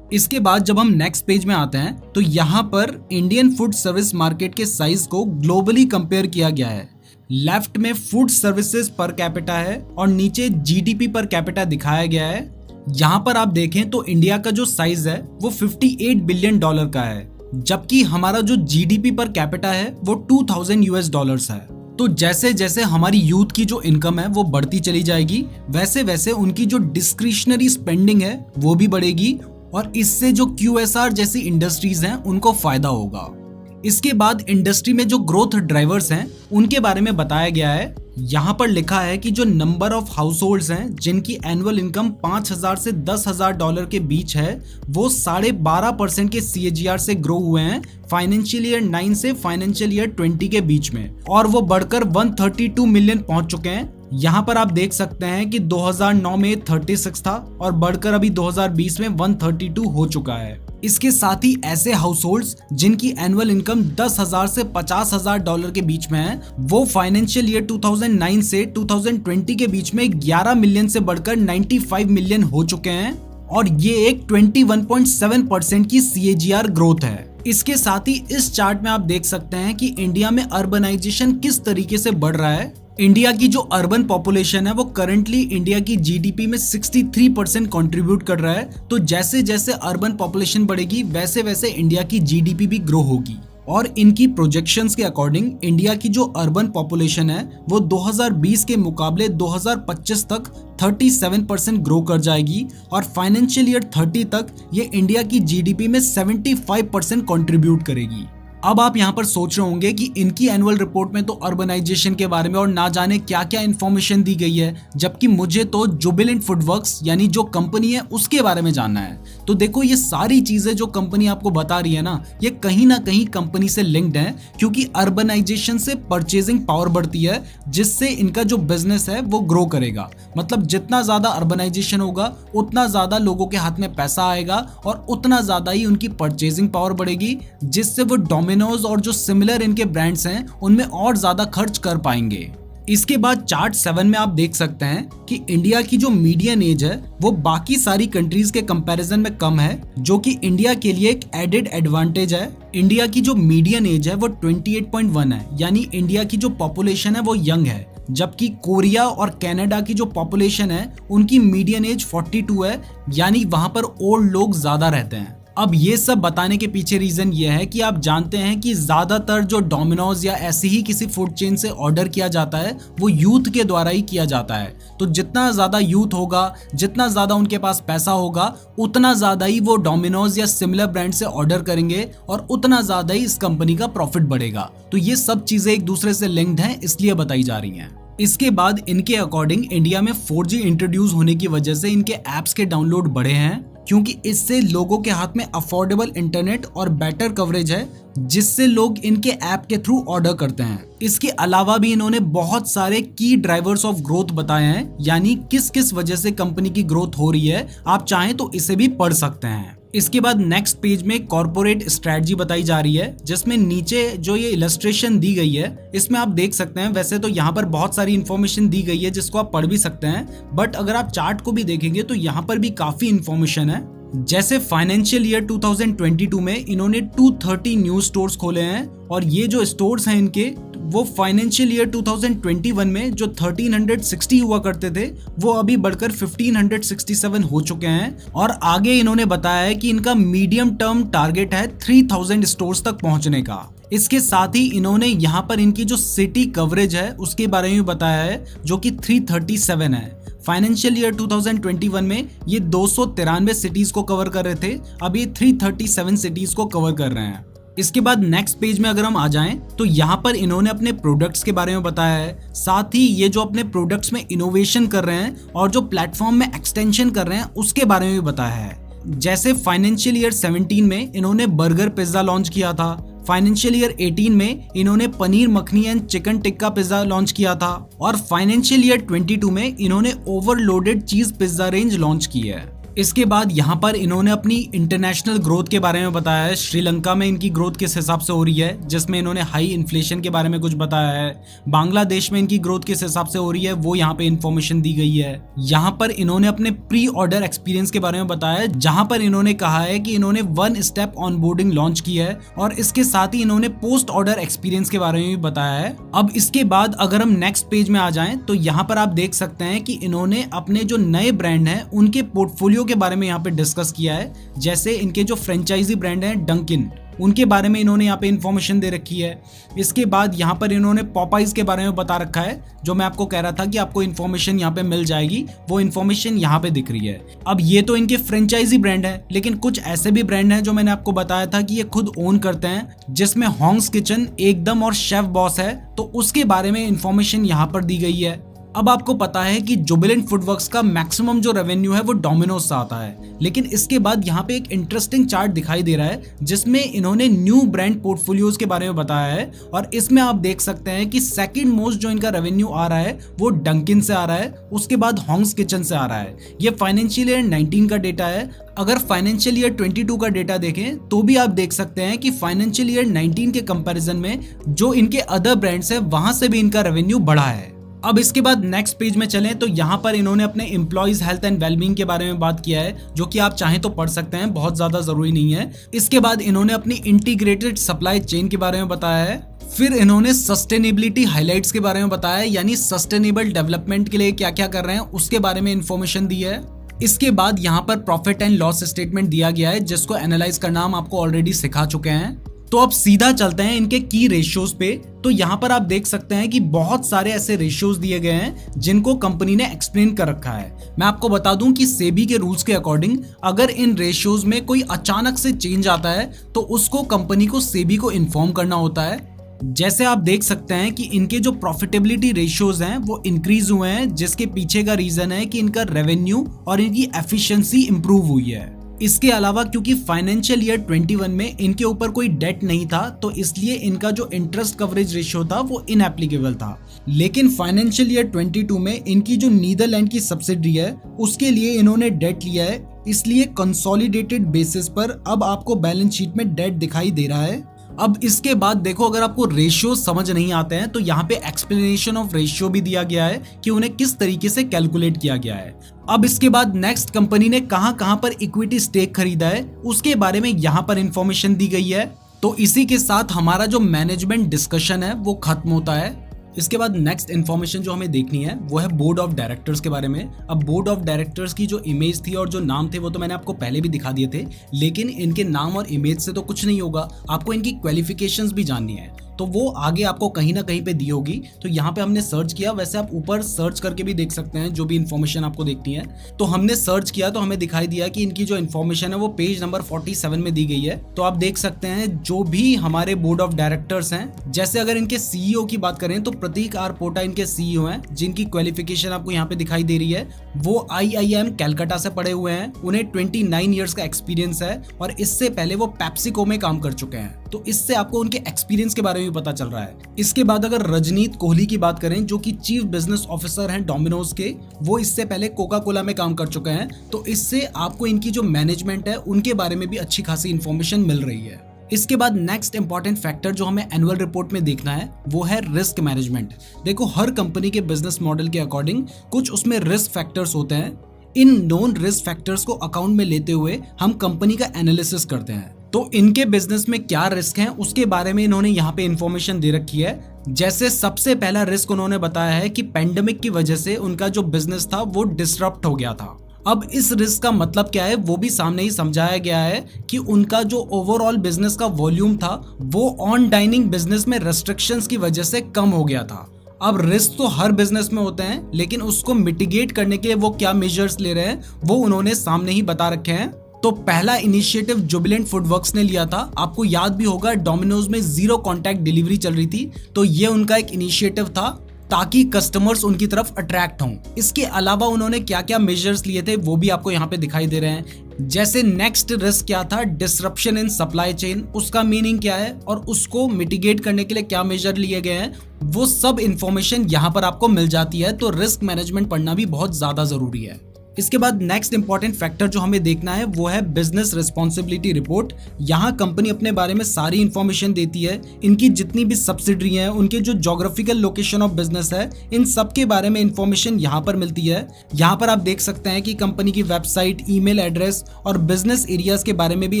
Speaker 1: इसके बाद जब हम नेक्स्ट पेज में आते हैं तो यहाँ पर इंडियन फूड सर्विस मार्केट के साइज को ग्लोबली कंपेयर किया गया है। लेफ्ट में फूड सर्विसेज पर कैपिटा है और नीचे GDP पर कैपिटा दिखाया गया है। यहाँ पर आप देखें तो इंडिया का जो साइज है वो $58 बिलियन का है, जबकि हमारा जो GDP पर कैपिटा है वो $2000 है। तो जैसे जैसे हमारी यूथ की जो इनकम है वो बढ़ती चली जाएगी, वैसे वैसे उनकी जो डिस्क्रिशनरी स्पेंडिंग है वो भी बढ़ेगी और इससे जो QSR जैसी इंडस्ट्रीज हैं उनको फायदा होगा। इसके बाद इंडस्ट्री में जो ग्रोथ ड्राइवर्स हैं उनके बारे में बताया गया है। यहाँ पर लिखा है कि जो नंबर ऑफ हाउस होल्ड्स हैं जिनकी एनुअल इनकम $5,000 से $10,000 के बीच है वो 12.5% के CAGR से ग्रो हुए हैं फाइनेंशियल ईयर 9 से फाइनेंशियल ईयर 20 के बीच में, और वो बढ़कर 132 मिलियन पहुंच चुके हैं। यहाँ पर आप देख सकते हैं कि 2009 में 36 था और बढ़कर अभी 2020 में 132 हो चुका है। इसके साथ ही ऐसे हाउस होल्ड्स जिनकी एनुअल इनकम $10,000 से $50,000 के बीच में है वो फाइनेंशियल ईयर 2009 से 2020 के बीच में 11 मिलियन से बढ़कर 95 मिलियन हो चुके हैं, और ये एक 21.7% की CAGR ग्रोथ है। इसके साथ ही इस चार्ट में आप देख सकते हैं कि इंडिया में अर्बनाइजेशन किस तरीके से बढ़ रहा है। इंडिया की जो अर्बन पॉपुलेशन है वो करंटली इंडिया की GDP में 63% कंट्रीब्यूट कर रहा है। तो जैसे जैसे अर्बन पॉपुलेशन बढ़ेगी वैसे वैसे इंडिया की GDP भी ग्रो होगी, और इनकी प्रोजेक्शंस के अकॉर्डिंग इंडिया की जो अर्बन पॉपुलेशन है वो 2020 के मुकाबले 2025 तक 37% ग्रो कर जाएगी, और फाइनेंशियल ईयर 30 तक ये इंडिया की GDP में 75% कंट्रीब्यूट करेगी। अब आप यहाँ पर सोच रहे होंगे कि इनकी एनुअल रिपोर्ट में तो अर्बनाइजेशन के बारे में और ना जाने क्या क्या इन्फॉर्मेशन दी गई है, जबकि मुझे तो जुबिलेंट फूडवर्क्स यानी जो कंपनी है उसके बारे में जानना है। तो देखो ये सारी चीजें जो कंपनी आपको बता रही है ना, ये कहीं ना कहीं कंपनी से लिंक्ड है, क्योंकि अर्बनाइजेशन से परचेजिंग पावर बढ़ती है जिससे इनका जो बिजनेस है वो ग्रो करेगा। मतलब जितना ज्यादा अर्बनाइजेशन होगा उतना ज्यादा लोगों के हाथ में पैसा आएगा और उतना ज्यादा ही उनकी परचेजिंग पावर बढ़ेगी, जिससे वो डोमिनोज और जो सिमिलर इनके ब्रांड्स हैं उनमें और ज्यादा खर्च कर पाएंगे। इसके बाद चार्ट 7 में आप देख सकते हैं कि इंडिया की जो मीडियन एज है वो बाकी सारी कंट्रीज के कंपैरिजन में कम है, जो कि इंडिया के लिए एक एडेड एडवांटेज है। इंडिया की जो मीडियन एज है वो 28.1 है, यानी इंडिया की जो पॉपुलेशन है वो यंग है, जबकि कोरिया और कनाडा की जो पॉपुलेशन है उनकी मीडियन एज 42 है, यानी वहां पर ओल्ड लोग ज्यादा रहते हैं। अब ये सब बताने के पीछे रीजन ये है कि आप जानते हैं कि ज्यादातर जो डोमिनोज या ऐसे ही किसी फूड चेन से ऑर्डर किया जाता है वो यूथ के द्वारा ही किया जाता है। तो जितना ज्यादा यूथ होगा, जितना ज्यादा उनके पास पैसा होगा, उतना ज्यादा ही वो डोमिनोज या सिमिलर ब्रांड से ऑर्डर करेंगे और उतना ज्यादा ही इस कंपनी का प्रॉफिट बढ़ेगा। तो ये सब चीजें एक दूसरे से लिंक्ड हैं, इसलिए बताई जा रही हैं। इसके बाद इनके अकॉर्डिंग इंडिया में 4G इंट्रोड्यूस होने की वजह से इनके एप्स के डाउनलोड बढ़े हैं, क्योंकि इससे लोगों के हाथ में अफोर्डेबल इंटरनेट और बेटर कवरेज है, जिससे लोग इनके ऐप के थ्रू ऑर्डर करते हैं। इसके अलावा भी इन्होंने बहुत सारे की ड्राइवर्स ऑफ ग्रोथ बताए हैं, यानी किस किस वजह से कंपनी की ग्रोथ हो रही है। आप चाहें तो इसे भी पढ़ सकते हैं। इसके बाद नेक्स्ट पेज में कॉर्पोरेट स्ट्रेटजी बताई जा रही है, जिसमें नीचे जो ये इलस्ट्रेशन दी गई है इसमें आप देख सकते हैं। वैसे तो यहाँ पर बहुत सारी इंफॉर्मेशन दी गई है जिसको आप पढ़ भी सकते हैं, बट अगर आप चार्ट को भी देखेंगे तो यहाँ पर भी काफी इंफॉर्मेशन है। जैसे फाइनेंशियल ईयर 2022 में इन्होंने 230 न्यू स्टोर्स खोले हैं, और ये जो स्टोर्स हैं इनके वो फाइनेंशियल ईयर 2021 में जो 1360 हुआ करते थे वो अभी बढ़कर 1567 हो चुके हैं। और आगे इन्होंने बताया है कि इनका मीडियम टर्म टारगेट है 3000 स्टोर्स तक पहुंचने का। इसके साथ ही इन्होंने यहाँ पर इनकी जो सिटी कवरेज है उसके बारे में बताया है, जो कि 337 है। फाइनेंशियल ईयर 2021 में ये 293 सिटीज को कवर कर रहे थे, अब ये 337 सिटीज को कवर कर रहे हैं। इसके बाद नेक्स्ट पेज में अगर हम आ जाएं तो यहाँ पर इन्होंने अपने प्रोडक्ट्स के बारे में बताया है, साथ ही ये जो अपने प्रोडक्ट्स में इनोवेशन कर रहे हैं और जो प्लेटफॉर्म में एक्सटेंशन कर रहे हैं उसके बारे में भी बताया है। जैसे फाइनेंशियल ईयर 17 में इन्होंने बर्गर पिज्जा लॉन्च किया था, फाइनेंशियल ईयर 18 में इन्होंने paneer makhani and chicken tikka pizza launch किया था, और फाइनेंशियल ईयर 22 में इन्होंने ओवरलोडेड चीज पिज्जा रेंज लॉन्च की है। इसके बाद यहाँ पर इन्होंने अपनी इंटरनेशनल ग्रोथ के बारे में बताया है। श्रीलंका में इनकी ग्रोथ किस हिसाब से हो रही है, जिसमें इन्होंने हाई इन्फ्लेशन के बारे में कुछ बताया है। बांग्लादेश में इनकी ग्रोथ किस हिसाब से हो रही है वो यहाँ पे इन्फॉर्मेशन दी गई है। यहाँ पर इन्होंने अपने प्री ऑर्डर एक्सपीरियंस के बारे में बताया है, जहाँ पर इन्होंने कहा है कि इन्होंने 1 स्टेप ऑनबोर्डिंग लॉन्च की है, और इसके साथ ही इन्होंने पोस्ट ऑर्डर एक्सपीरियंस के बारे में भी बताया है। अब इसके बाद अगर हम नेक्स्ट पेज में आ जाएं तो यहाँ पर आप देख सकते हैं कि इन्होंने अपने जो नए ब्रांड हैं उनके पोर्टफोलियो के बारे में यहाँ पे डिस्कस किया है। जैसे इनके जो फ्रेंचाइजी ब्रांड हैं डंकिन, उनके बारे में इन्होंने यहाँ पे इन्फॉर्मेशन दे रखी है। इसके बाद यहाँ पर इन्होंने पॉपाइज के बारे में बता रखा है, जो मैं आपको कह रहा था कि आपको इन्फॉर्मेशन यहाँ पे मिल जाएगी, वो इन्फॉर्मेशन यहाँ पे दिख रही है। अब ये तो इनके फ्रेंचाइजी ब्रांड है, लेकिन कुछ ऐसे भी ब्रांड हैं जो मैंने आपको बताया था कि ये खुद ओन करते हैं, जिसमें हॉन्ग्स किचन, एकदम और शेफ बॉस है, तो उसके बारे में इन्फॉर्मेशन यहाँ पर दी गई है। अब आपको पता है कि जुबिलेंट फूडवर्क्स का मैक्सिमम जो रेवेन्यू है वो डोमिनोज से आता है, लेकिन इसके बाद यहाँ पे एक इंटरेस्टिंग चार्ट दिखाई दे रहा है जिसमें इन्होंने न्यू ब्रांड पोर्टफोलियोज के बारे में बताया है, और इसमें आप देख सकते हैं कि सेकंड मोस्ट जो इनका रेवेन्यू आ रहा है वो डंकिन से आ रहा है, उसके बाद हॉन्ग्स किचन से आ रहा है। ये फाइनेंशियल ईयर 19 का डेटा है। अगर फाइनेंशियल ईयर 22 का डेटा देखें तो भी आप देख सकते हैं कि फाइनेंशियल ईयर 19 के कंपैरिजन में जो इनके अदर ब्रांड्स है वहां से भी इनका रेवेन्यू बढ़ा है। अब इसके बाद नेक्स्ट पेज में चलें तो यहाँ पर इन्होंने अपने एम्प्लॉइज हेल्थ एंड वेलबींग के बारे में बात किया है, जो कि आप चाहें तो पढ़ सकते हैं, बहुत ज्यादा जरूरी नहीं है। इसके बाद इन्होंने अपनी इंटीग्रेटेड सप्लाई चेन के बारे में बताया है। फिर इन्होंने सस्टेनेबिलिटी हाइलाइट्स के बारे में बताया है, यानी सस्टेनेबल डेवलपमेंट के लिए क्या क्या कर रहे हैं उसके बारे में इंफॉर्मेशन दी है। इसके बाद यहाँ पर प्रॉफिट एंड लॉस स्टेटमेंट दिया गया है, जिसको एनालाइज करना हम आपको ऑलरेडी सिखा चुके हैं। तो अब सीधा चलते हैं इनके की रेशियोज पे। तो यहाँ पर आप देख सकते हैं कि बहुत सारे ऐसे रेशियोज दिए गए हैं जिनको कंपनी ने एक्सप्लेन कर रखा है। मैं आपको बता दूं कि सेबी के रूल्स के अकॉर्डिंग अगर इन रेशियोज में कोई अचानक से चेंज आता है तो उसको कंपनी को सेबी को इन्फॉर्म करना होता है। जैसे आप देख सकते हैं कि इनके जो प्रॉफिटेबिलिटी रेशियोज हैं वो इंक्रीज हुए हैं, जिसके पीछे का रीजन है कि इनका रेवेन्यू और इनकी एफिशिएंसी इंप्रूव हुई है। इसके अलावा क्योंकि फाइनेंशियल ईयर 21 में इनके ऊपर कोई डेट नहीं था, तो इसलिए इनका जो इंटरेस्ट कवरेज रेशियो था वो इनएप्लीकेबल था। लेकिन फाइनेंशियल ईयर 22 में इनकी जो नीदरलैंड की सब्सिडरी है उसके लिए इन्होंने डेट लिया है, इसलिए कंसोलिडेटेड बेसिस पर अब आपको बैलेंस शीट में डेट दिखाई दे रहा है। अब इसके बाद देखो, अगर आपको रेशियो समझ नहीं आते हैं तो यहाँ पे एक्सप्लेनेशन ऑफ रेशियो भी दिया गया है कि उन्हें किस तरीके से कैलकुलेट किया गया है। अब इसके बाद नेक्स्ट कंपनी ने कहां पर इक्विटी स्टेक खरीदा है उसके बारे में यहाँ पर इंफॉर्मेशन दी गई है। तो इसी के साथ हमारा जो मैनेजमेंट डिस्कशन है वो खत्म होता है। इसके बाद नेक्स्ट इन्फॉर्मेशन जो हमें देखनी है वो है बोर्ड ऑफ डायरेक्टर्स के बारे में। अब बोर्ड ऑफ डायरेक्टर्स की जो इमेज थी और जो नाम थे वो तो मैंने आपको पहले भी दिखा दिए थे, लेकिन इनके नाम और इमेज से तो कुछ नहीं होगा, आपको इनकी क्वालिफिकेशंस भी जाननी है, तो वो आगे आपको कहीं ना कहीं पे दी होगी। तो यहाँ पे हमने सर्च किया, वैसे आप ऊपर सर्च करके भी देख सकते हैं जो भी इन्फॉर्मेशन आपको देखनी है। तो हमने सर्च किया तो हमें दिखाई दिया कि इनकी जो इन्फॉर्मेशन है वो पेज नंबर 47 में दी गई है। तो आप देख सकते हैं जो भी हमारे बोर्ड ऑफ डायरेक्टर्स हैं, जैसे अगर इनके सीईओ की बात करें तो प्रतीक आर पोटा इनके सीईओ हैं, जिनकी क्वालिफिकेशन आपको यहाँ पे दिखाई दे रही है। वो IIM कैलकाटा से पढ़े हुए हैं, उन्हें 29 इयर्स का एक्सपीरियंस है और इससे पहले वो पेप्सिको में काम कर चुके हैं। तो इससे आपको उनके एक्सपीरियंस के बारे में पता चल रहा है। इसके बाद अगर रजनीत कोहली की बात करें, जो कि चीफ बिजनेस ऑफिसर हैं डोमिनोज के, वो इससे पहले कोका कोला में काम कर चुके हैं। तो इससे आपको इनकी जो मैनेजमेंट है उनके बारे में भी अच्छी खासी इन्फॉर्मेशन मिल रही है। इसके बाद नेक्स्ट इंपॉर्टेंट फैक्टर जो हमें एनुअल रिपोर्ट में देखना है वो है रिस्क मैनेजमेंट। देखो, हर कंपनी के बिजनेस मॉडल के अकॉर्डिंग कुछ उसमें रिस्क फैक्टर्स होते हैं। इन नोन रिस्क फैक्टर्स को अकाउंट में लेते हुए हम कंपनी का एनालिसिस करते हैं। तो इनके बिजनेस में क्या रिस्क हैं उसके बारे में इन्होंने यहाँ पे इंफॉर्मेशन दे रखी है। जैसे सबसे पहला रिस्क उन्होंने बताया है कि पेंडेमिक की वजह से उनका जो बिजनेस था वो डिसरप्ट हो गया था। अब इस रिस्क का मतलब क्या है वो भी सामने ही समझाया गया है कि उनका जो ओवरऑल बिजनेस का वॉल्यूम था वो ऑन डाइनिंग बिजनेस में रेस्ट्रिक्शंस की वजह से कम हो गया था। अब रिस्क तो हर बिजनेस में होते हैं, लेकिन उसको मिटिगेट करने के लिए वो क्या मेजर्स ले रहे हैं वो उन्होंने सामने ही बता रखे हैं। तो पहला इनिशिएटिव जुबिलेंट फूडवर्क्स ने लिया था। आपको याद भी होगा डोमिनोज में 0 कॉन्टैक्ट डिलीवरी चल रही थी, तो ये उनका एक इनिशिएटिव था ताकि कस्टमर्स उनकी तरफ अट्रैक्ट हों। इसके अलावा उन्होंने क्या क्या मेजर्स लिए थे वो भी आपको यहाँ पे दिखाई दे रहे हैं। जैसे नेक्स्ट रिस्क क्या था, डिसरप्शन इन सप्लाई चेन, उसका मीनिंग क्या है और उसको मिटिगेट करने के लिए क्या मेजर लिए गए हैं, वो सब इंफॉर्मेशन यहाँ पर आपको मिल जाती है। तो रिस्क मैनेजमेंट पढ़ना भी बहुत ज्यादा जरूरी है। इसके बाद नेक्स्ट इंपॉर्टेंट फैक्टर जो हमें देखना है वो है बिजनेस रिस्पॉन्सिबिलिटी रिपोर्ट। यहाँ कंपनी अपने बारे में सारी इंफॉर्मेशन देती है, इनकी जितनी भी सब्सिडरी हैं, उनके जो ज्योग्राफिकल लोकेशन ऑफ बिजनेस है, इन सब के बारे में इंफॉर्मेशन यहाँ पर मिलती है। यहाँ पर आप देख सकते हैं कि कंपनी की वेबसाइट, ईमेल एड्रेस और बिजनेस एरियाज के बारे में भी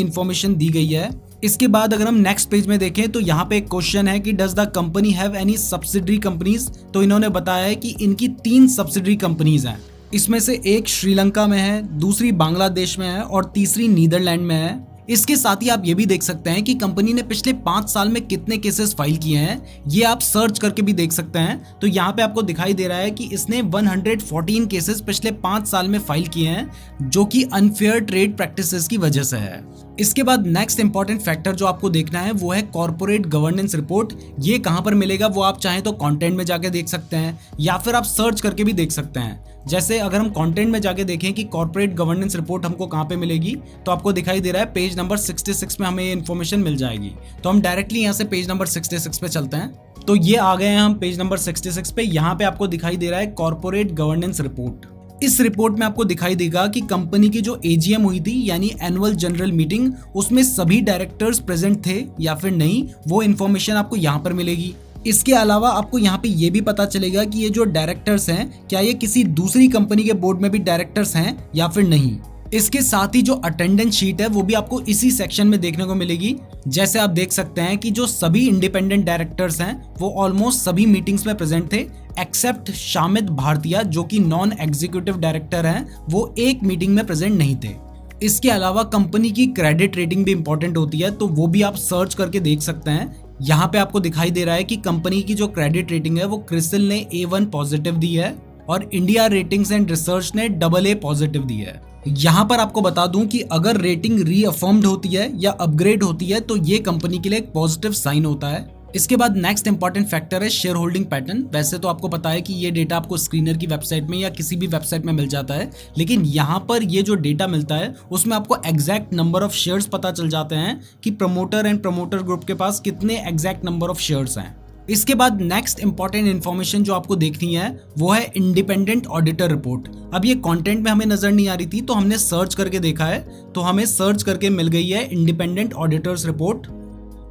Speaker 1: इंफॉर्मेशन दी गई है। इसके बाद अगर हम नेक्स्ट पेज में देखें तो यहाँ पे एक क्वेश्चन है कि does the company have any subsidiary companies. तो इन्होंने बताया है कि इनकी 3 सब्सिडरी कंपनीज हैं। इसमें से एक श्रीलंका में है, दूसरी बांग्लादेश में है और तीसरी नीदरलैंड में है। इसके साथ ही आप ये भी देख सकते हैं कि कंपनी ने पिछले 5 साल में कितने केसेस फाइल किए हैं, ये आप सर्च करके भी देख सकते हैं। तो यहाँ पे आपको दिखाई दे रहा है कि इसने 114 केसेस पिछले 5 साल में फाइल किए हैं, जो कि अनफेयर ट्रेड प्रैक्टिसेस की वजह से है। इसके बाद नेक्स्ट इंपॉर्टेंट फैक्टर जो आपको देखना है वो है कॉर्पोरेट गवर्नेंस रिपोर्ट। ये कहाँ पर मिलेगा वो आप चाहें तो कंटेंट में जाके देख सकते हैं या फिर आप सर्च करके भी देख सकते हैं। जैसे अगर हम कंटेंट में जाके देखें कि कॉर्पोरेट गवर्नेंस रिपोर्ट हमको कहाँ पे मिलेगी, तो आपको दिखाई दे रहा है पेज नंबर 66 में हमें ये इन्फॉर्मेशन मिल जाएगी। तो हम डायरेक्टली यहाँ से पेज नंबर 66 पे चलते हैं। तो ये आ गए हैं हम पेज नंबर 66 पे। यहाँ पे आपको दिखाई दे रहा है कॉर्पोरेट गवर्नेंस रिपोर्ट। इस रिपोर्ट में आपको दिखाई देगा कि कंपनी की जो AGM हुई थी यानी एनुअल जनरल मीटिंग, उसमें सभी डायरेक्टर्स प्रेजेंट थे या फिर नहीं, वो इन्फॉर्मेशन आपको यहाँ पर मिलेगी। इसके अलावा आपको यहाँ पे ये भी पता चलेगा कि ये जो डायरेक्टर्स हैं क्या ये किसी दूसरी कंपनी के बोर्ड में भी डायरेक्टर्स हैं या फिर नहीं। इसके साथ ही जो अटेंडेंस शीट है वो भी आपको इसी सेक्शन में देखने को मिलेगी। जैसे आप देख सकते हैं कि जो सभी इंडिपेंडेंट डायरेक्टर्स हैं वो ऑलमोस्ट सभी मीटिंग्स में प्रेजेंट थे, एक्सेप्ट शामिद भारतीय जो कि नॉन एग्जीक्यूटिव डायरेक्टर हैं, वो एक मीटिंग में प्रेजेंट नहीं थे। इसके अलावा कंपनी की क्रेडिट रेटिंग भी इंपॉर्टेंट होती है, तो वो भी आप सर्च करके देख सकते हैं। यहाँ पे आपको दिखाई दे रहा है कि कंपनी की जो क्रेडिट रेटिंग है वो क्रिसिल ने A1 पॉजिटिव दी है और इंडिया रेटिंग्स एंड रिसर्च ने AA पॉजिटिव दी है। यहाँ पर आपको बता दूं कि अगर रेटिंग रीअफर्म्ड होती है या अपग्रेड होती है तो ये कंपनी के लिए एक पॉजिटिव साइन होता है। इसके बाद नेक्स्ट इंपॉर्टेंट फैक्टर है शेयर होल्डिंग पैटर्न। वैसे तो आपको पता है कि ये डेटा आपको स्क्रीनर की वेबसाइट में या किसी भी वेबसाइट में मिल जाता है, लेकिन यहाँ पर ये जो डेटा मिलता है उसमें आपको एग्जैक्ट नंबर ऑफ शेयर्स पता चल जाते हैं कि प्रमोटर एंड प्रमोटर ग्रुप के पास कितने एग्जैक्ट नंबर ऑफ शेयर्स हैं। इसके बाद नेक्स्ट इंपॉर्टेंट इन्फॉर्मेशन जो आपको देखनी है वो है इंडिपेंडेंट ऑडिटर रिपोर्ट। अब ये कंटेंट में हमें नजर नहीं आ रही थी तो हमने सर्च करके देखा है, तो हमें सर्च करके मिल गई है इंडिपेंडेंट ऑडिटर्स रिपोर्ट।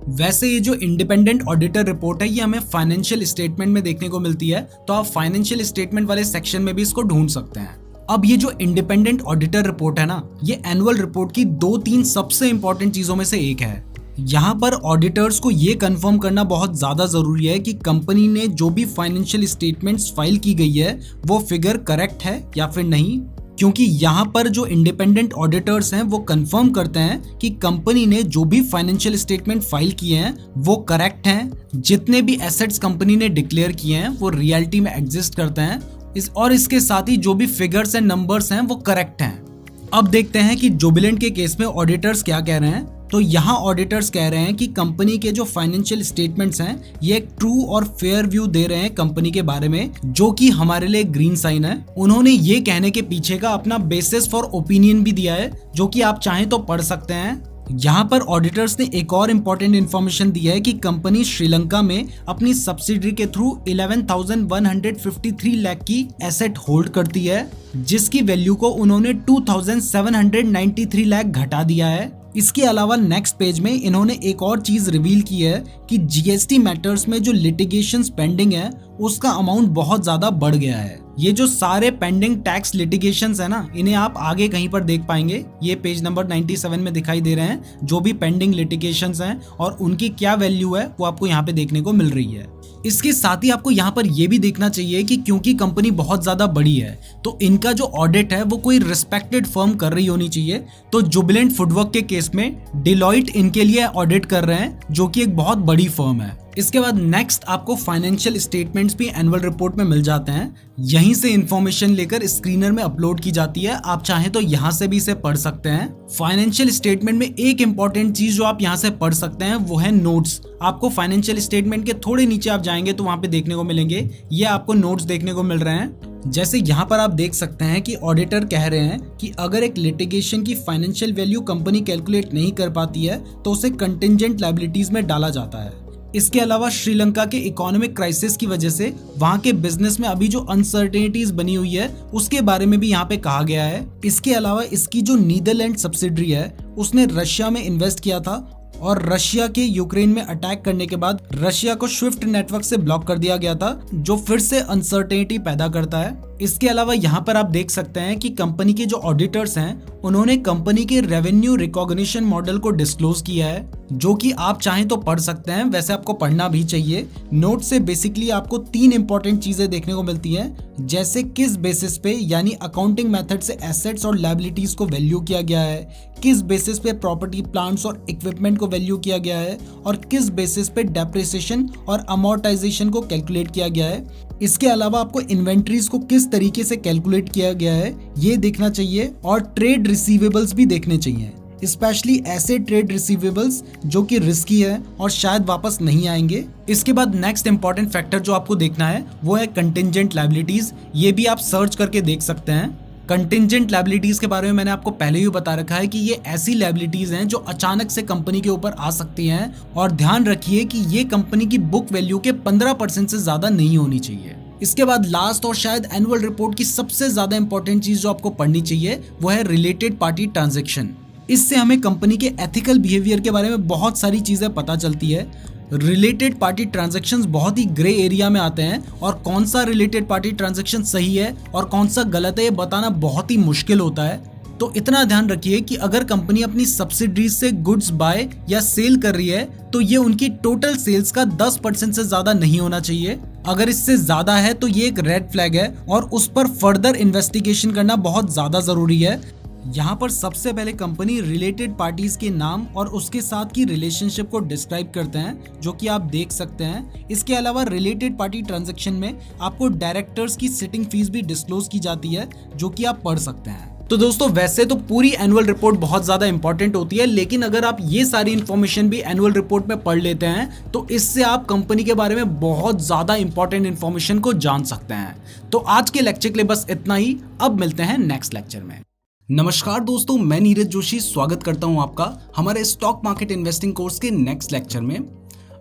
Speaker 1: वैसे ये जो इंडिपेंडेंट ऑडिटर रिपोर्ट है ये हमें फाइनेंशियल स्टेटमेंट में देखने को मिलती है, तो आप फाइनेंशियल स्टेटमेंट वाले सेक्शन में भी इसको ढूंढ सकते हैं। अब ये जो इंडिपेंडेंट ऑडिटर रिपोर्ट है ना, ये एनुअल रिपोर्ट की 2-3 सबसे इंपॉर्टेंट चीजों में से एक है। यहाँ पर ऑडिटर्स को ये कंफर्म करना बहुत ज्यादा जरूरी है कि कंपनी ने जो भी फाइनेंशियल स्टेटमेंट्स फाइल की गई है वो फिगर करेक्ट है या फिर नहीं, क्योंकि यहाँ पर जो इंडिपेंडेंट ऑडिटर्स हैं वो कंफर्म करते हैं कि कंपनी ने जो भी फाइनेंशियल स्टेटमेंट फाइल किए हैं वो करेक्ट हैं, जितने भी एसेट्स कंपनी ने डिक्लेयर किए हैं वो रियलिटी में एग्जिस्ट करते हैं, और इसके साथ ही जो भी फिगर्स एंड नंबर्स हैं वो करेक्ट हैं। अब देखते हैं कि जुबिलेंट के केस में ऑडिटर्स क्या कह रहे हैं। तो यहाँ ऑडिटर्स कह रहे हैं कि कंपनी के जो फाइनेंशियल स्टेटमेंट्स हैं ये एक ट्रू और फेयर व्यू दे रहे हैं कंपनी के बारे में, जो कि हमारे लिए ग्रीन साइन है। उन्होंने ये कहने के पीछे का अपना बेसिस फॉर ओपिनियन भी दिया है, जो कि आप चाहें तो पढ़ सकते हैं। यहाँ पर ऑडिटर्स ने एक और इम्पोर्टेंट इन्फॉर्मेशन दी है कि कंपनी श्रीलंका में अपनी सब्सिडरी के थ्रू 11,153 लाख की एसेट होल्ड करती है, जिसकी वैल्यू को उन्होंने 2,793 लाख घटा दिया है। इसके अलावा नेक्स्ट पेज में इन्होंने एक और चीज रिवील की है कि जीएसटी मैटर्स में जो लिटिगेशंस पेंडिंग है उसका अमाउंट बहुत ज्यादा बढ़ गया है। ये जो सारे पेंडिंग टैक्स लिटिगेशंस है ना, इन्हें आप आगे कहीं पर देख पाएंगे। ये पेज नंबर 97 में दिखाई दे रहे हैं, जो भी पेंडिंग लिटिगेशंस हैं और उनकी क्या वैल्यू है वो आपको यहाँ पे देखने को मिल रही है। इसके साथ ही आपको यहाँ पर यह भी देखना चाहिए कि क्योंकि कंपनी बहुत ज्यादा बड़ी है तो इनका जो ऑडिट है वो कोई रिस्पेक्टेड फर्म कर रही होनी चाहिए। तो जुबिलेंट फूडवर्क के केस में डिलॉयट इनके लिए ऑडिट कर रहे हैं, जो कि एक बहुत बड़ी फर्म है। इसके बाद नेक्स्ट आपको फाइनेंशियल स्टेटमेंट्स भी एनुअल रिपोर्ट में मिल जाते हैं। यहीं से इंफॉर्मेशन लेकर स्क्रीनर में अपलोड की जाती है, आप चाहें तो यहाँ से भी इसे पढ़ सकते हैं। फाइनेंशियल स्टेटमेंट में एक इंपॉर्टेंट चीज जो आप यहाँ से पढ़ सकते हैं वो है नोट्स। आपको फाइनेंशियल स्टेटमेंट के थोड़े नीचे आप जाएंगे तो वहां पे देखने को मिलेंगे, ये आपको नोट्स देखने को मिल रहे हैं। जैसे यहाँ पर आप देख सकते हैं कि ऑडिटर कह रहे हैं कि अगर एक लिटिगेशन की फाइनेंशियल वैल्यू कंपनी कैलकुलेट नहीं कर पाती है तो उसे कंटिंजेंट लायबिलिटीज में डाला जाता है। इसके अलावा श्रीलंका के इकोनॉमिक क्राइसिस की वजह से वहां के बिजनेस में अभी जो अनसर्टेनिटीज बनी हुई है उसके बारे में भी यहाँ पे कहा गया है। इसके अलावा इसकी जो नीदरलैंड सब्सिडरी है उसने रशिया में इन्वेस्ट किया था और रशिया के यूक्रेन में अटैक करने के बाद रशिया को स्विफ्ट नेटवर्क से ब्लॉक कर दिया गया था, जो फिर से अनसर्टेनिटी पैदा करता है। इसके अलावा यहाँ पर आप देख सकते हैं कि कंपनी के जो ऑडिटर्स हैं उन्होंने कंपनी के रेवेन्यू रिकॉग्निशन मॉडल को डिस्क्लोज किया है, जो कि आप चाहें तो पढ़ सकते हैं, वैसे आपको पढ़ना भी चाहिए। नोट से बेसिकली आपको 3 इंपॉर्टेंट चीजें देखने को मिलती हैं, जैसे किस बेसिस पे यानी अकाउंटिंग मेथड से एसेट्स और लायबिलिटीज को वैल्यू किया गया है, किस बेसिस पे प्रॉपर्टी प्लांट्स और इक्विपमेंट को वैल्यू किया गया है और किस बेसिस पे डेप्रिसिएशन और अमोर्टाइजेशन को कैलकुलेट किया गया है। इसके अलावा आपको इन्वेंट्रीज को किस तरीके से कैलकुलेट किया गया है ये देखना चाहिए और ट्रेड रिसीवेबल्स भी देखने चाहिए, स्पेशली ऐसे ट्रेड रिसीवेबल्स जो कि रिस्की है और शायद वापस नहीं आएंगे। इसके बाद नेक्स्ट इंपॉर्टेंट फैक्टर जो आपको देखना है वो है कंटिंजेंट लायबिलिटीज। ये भी आप सर्च करके देख सकते हैं। कंटिंजेंट लायबिलिटीज के बारे में मैंने आपको पहले ही बता रखा है कि ये ऐसी लायबिलिटीज हैं जो अचानक से कंपनी के ऊपर आ सकती हैं, और ध्यान रखिए कि ये कंपनी की बुक वैल्यू के 15% से ज्यादा नहीं होनी चाहिए। इसके बाद लास्ट और शायद एनुअल रिपोर्ट की सबसे ज्यादा इंपॉर्टेंट चीज जो आपको पढ़नी चाहिए वो है रिलेटेड पार्टी ट्रांजैक्शन। इससे हमें कंपनी के एथिकल बिहेवियर के बारे में बहुत सारी चीजें पता चलती है। रिलेटेड पार्टी ट्रांजैक्शंस बहुत ही ग्रे एरिया में आते हैं और कौन सा रिलेटेड पार्टी ट्रांजैक्शन सही है और कौन सा गलत है ये बताना बहुत ही मुश्किल होता है। तो इतना ध्यान रखिए कि अगर कंपनी अपनी सब्सिडरीज से गुड्स बाय या सेल कर रही है तो ये उनकी टोटल सेल्स का 10% से ज्यादा नहीं होना चाहिए। अगर इससे ज्यादा है तो ये एक रेड फ्लैग है और उस पर फर्दर इन्वेस्टिगेशन करना बहुत ज्यादा जरूरी है। यहाँ पर सबसे पहले कंपनी रिलेटेड पार्टीज के नाम और उसके साथ की रिलेशनशिप को डिस्क्राइब करते हैं, जो कि आप देख सकते हैं। इसके अलावा रिलेटेड पार्टी ट्रांजैक्शन में आपको डायरेक्टर्स की सिटिंग फीस भी डिस्क्लोज की जाती है, जो कि आप पढ़ सकते हैं। तो दोस्तों वैसे तो पूरी एनुअल रिपोर्ट बहुत ज्यादा इंपॉर्टेंट होती है, लेकिन अगर आप ये सारी इन्फॉर्मेशन भी एनुअल रिपोर्ट में पढ़ लेते हैं तो इससे आप कंपनी के बारे में बहुत ज्यादा इंपॉर्टेंट इन्फॉर्मेशन को जान सकते हैं। तो आज के लेक्चर के लिए बस इतना ही, अब मिलते हैं नेक्स्ट लेक्चर में। नमस्कार दोस्तों, मैं नीरज जोशी स्वागत करता हूं आपका हमारे स्टॉक मार्केट इन्वेस्टिंग कोर्स के नेक्स्ट लेक्चर में।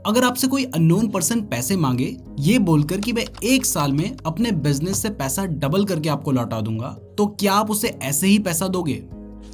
Speaker 1: अगर आपसे कोई अननोन पर्सन पैसे मांगे ये बोलकर कि मैं 1 साल में अपने बिजनेस से पैसा डबल करके आपको लौटा दूंगा, तो क्या आप उसे ऐसे ही पैसा दोगे?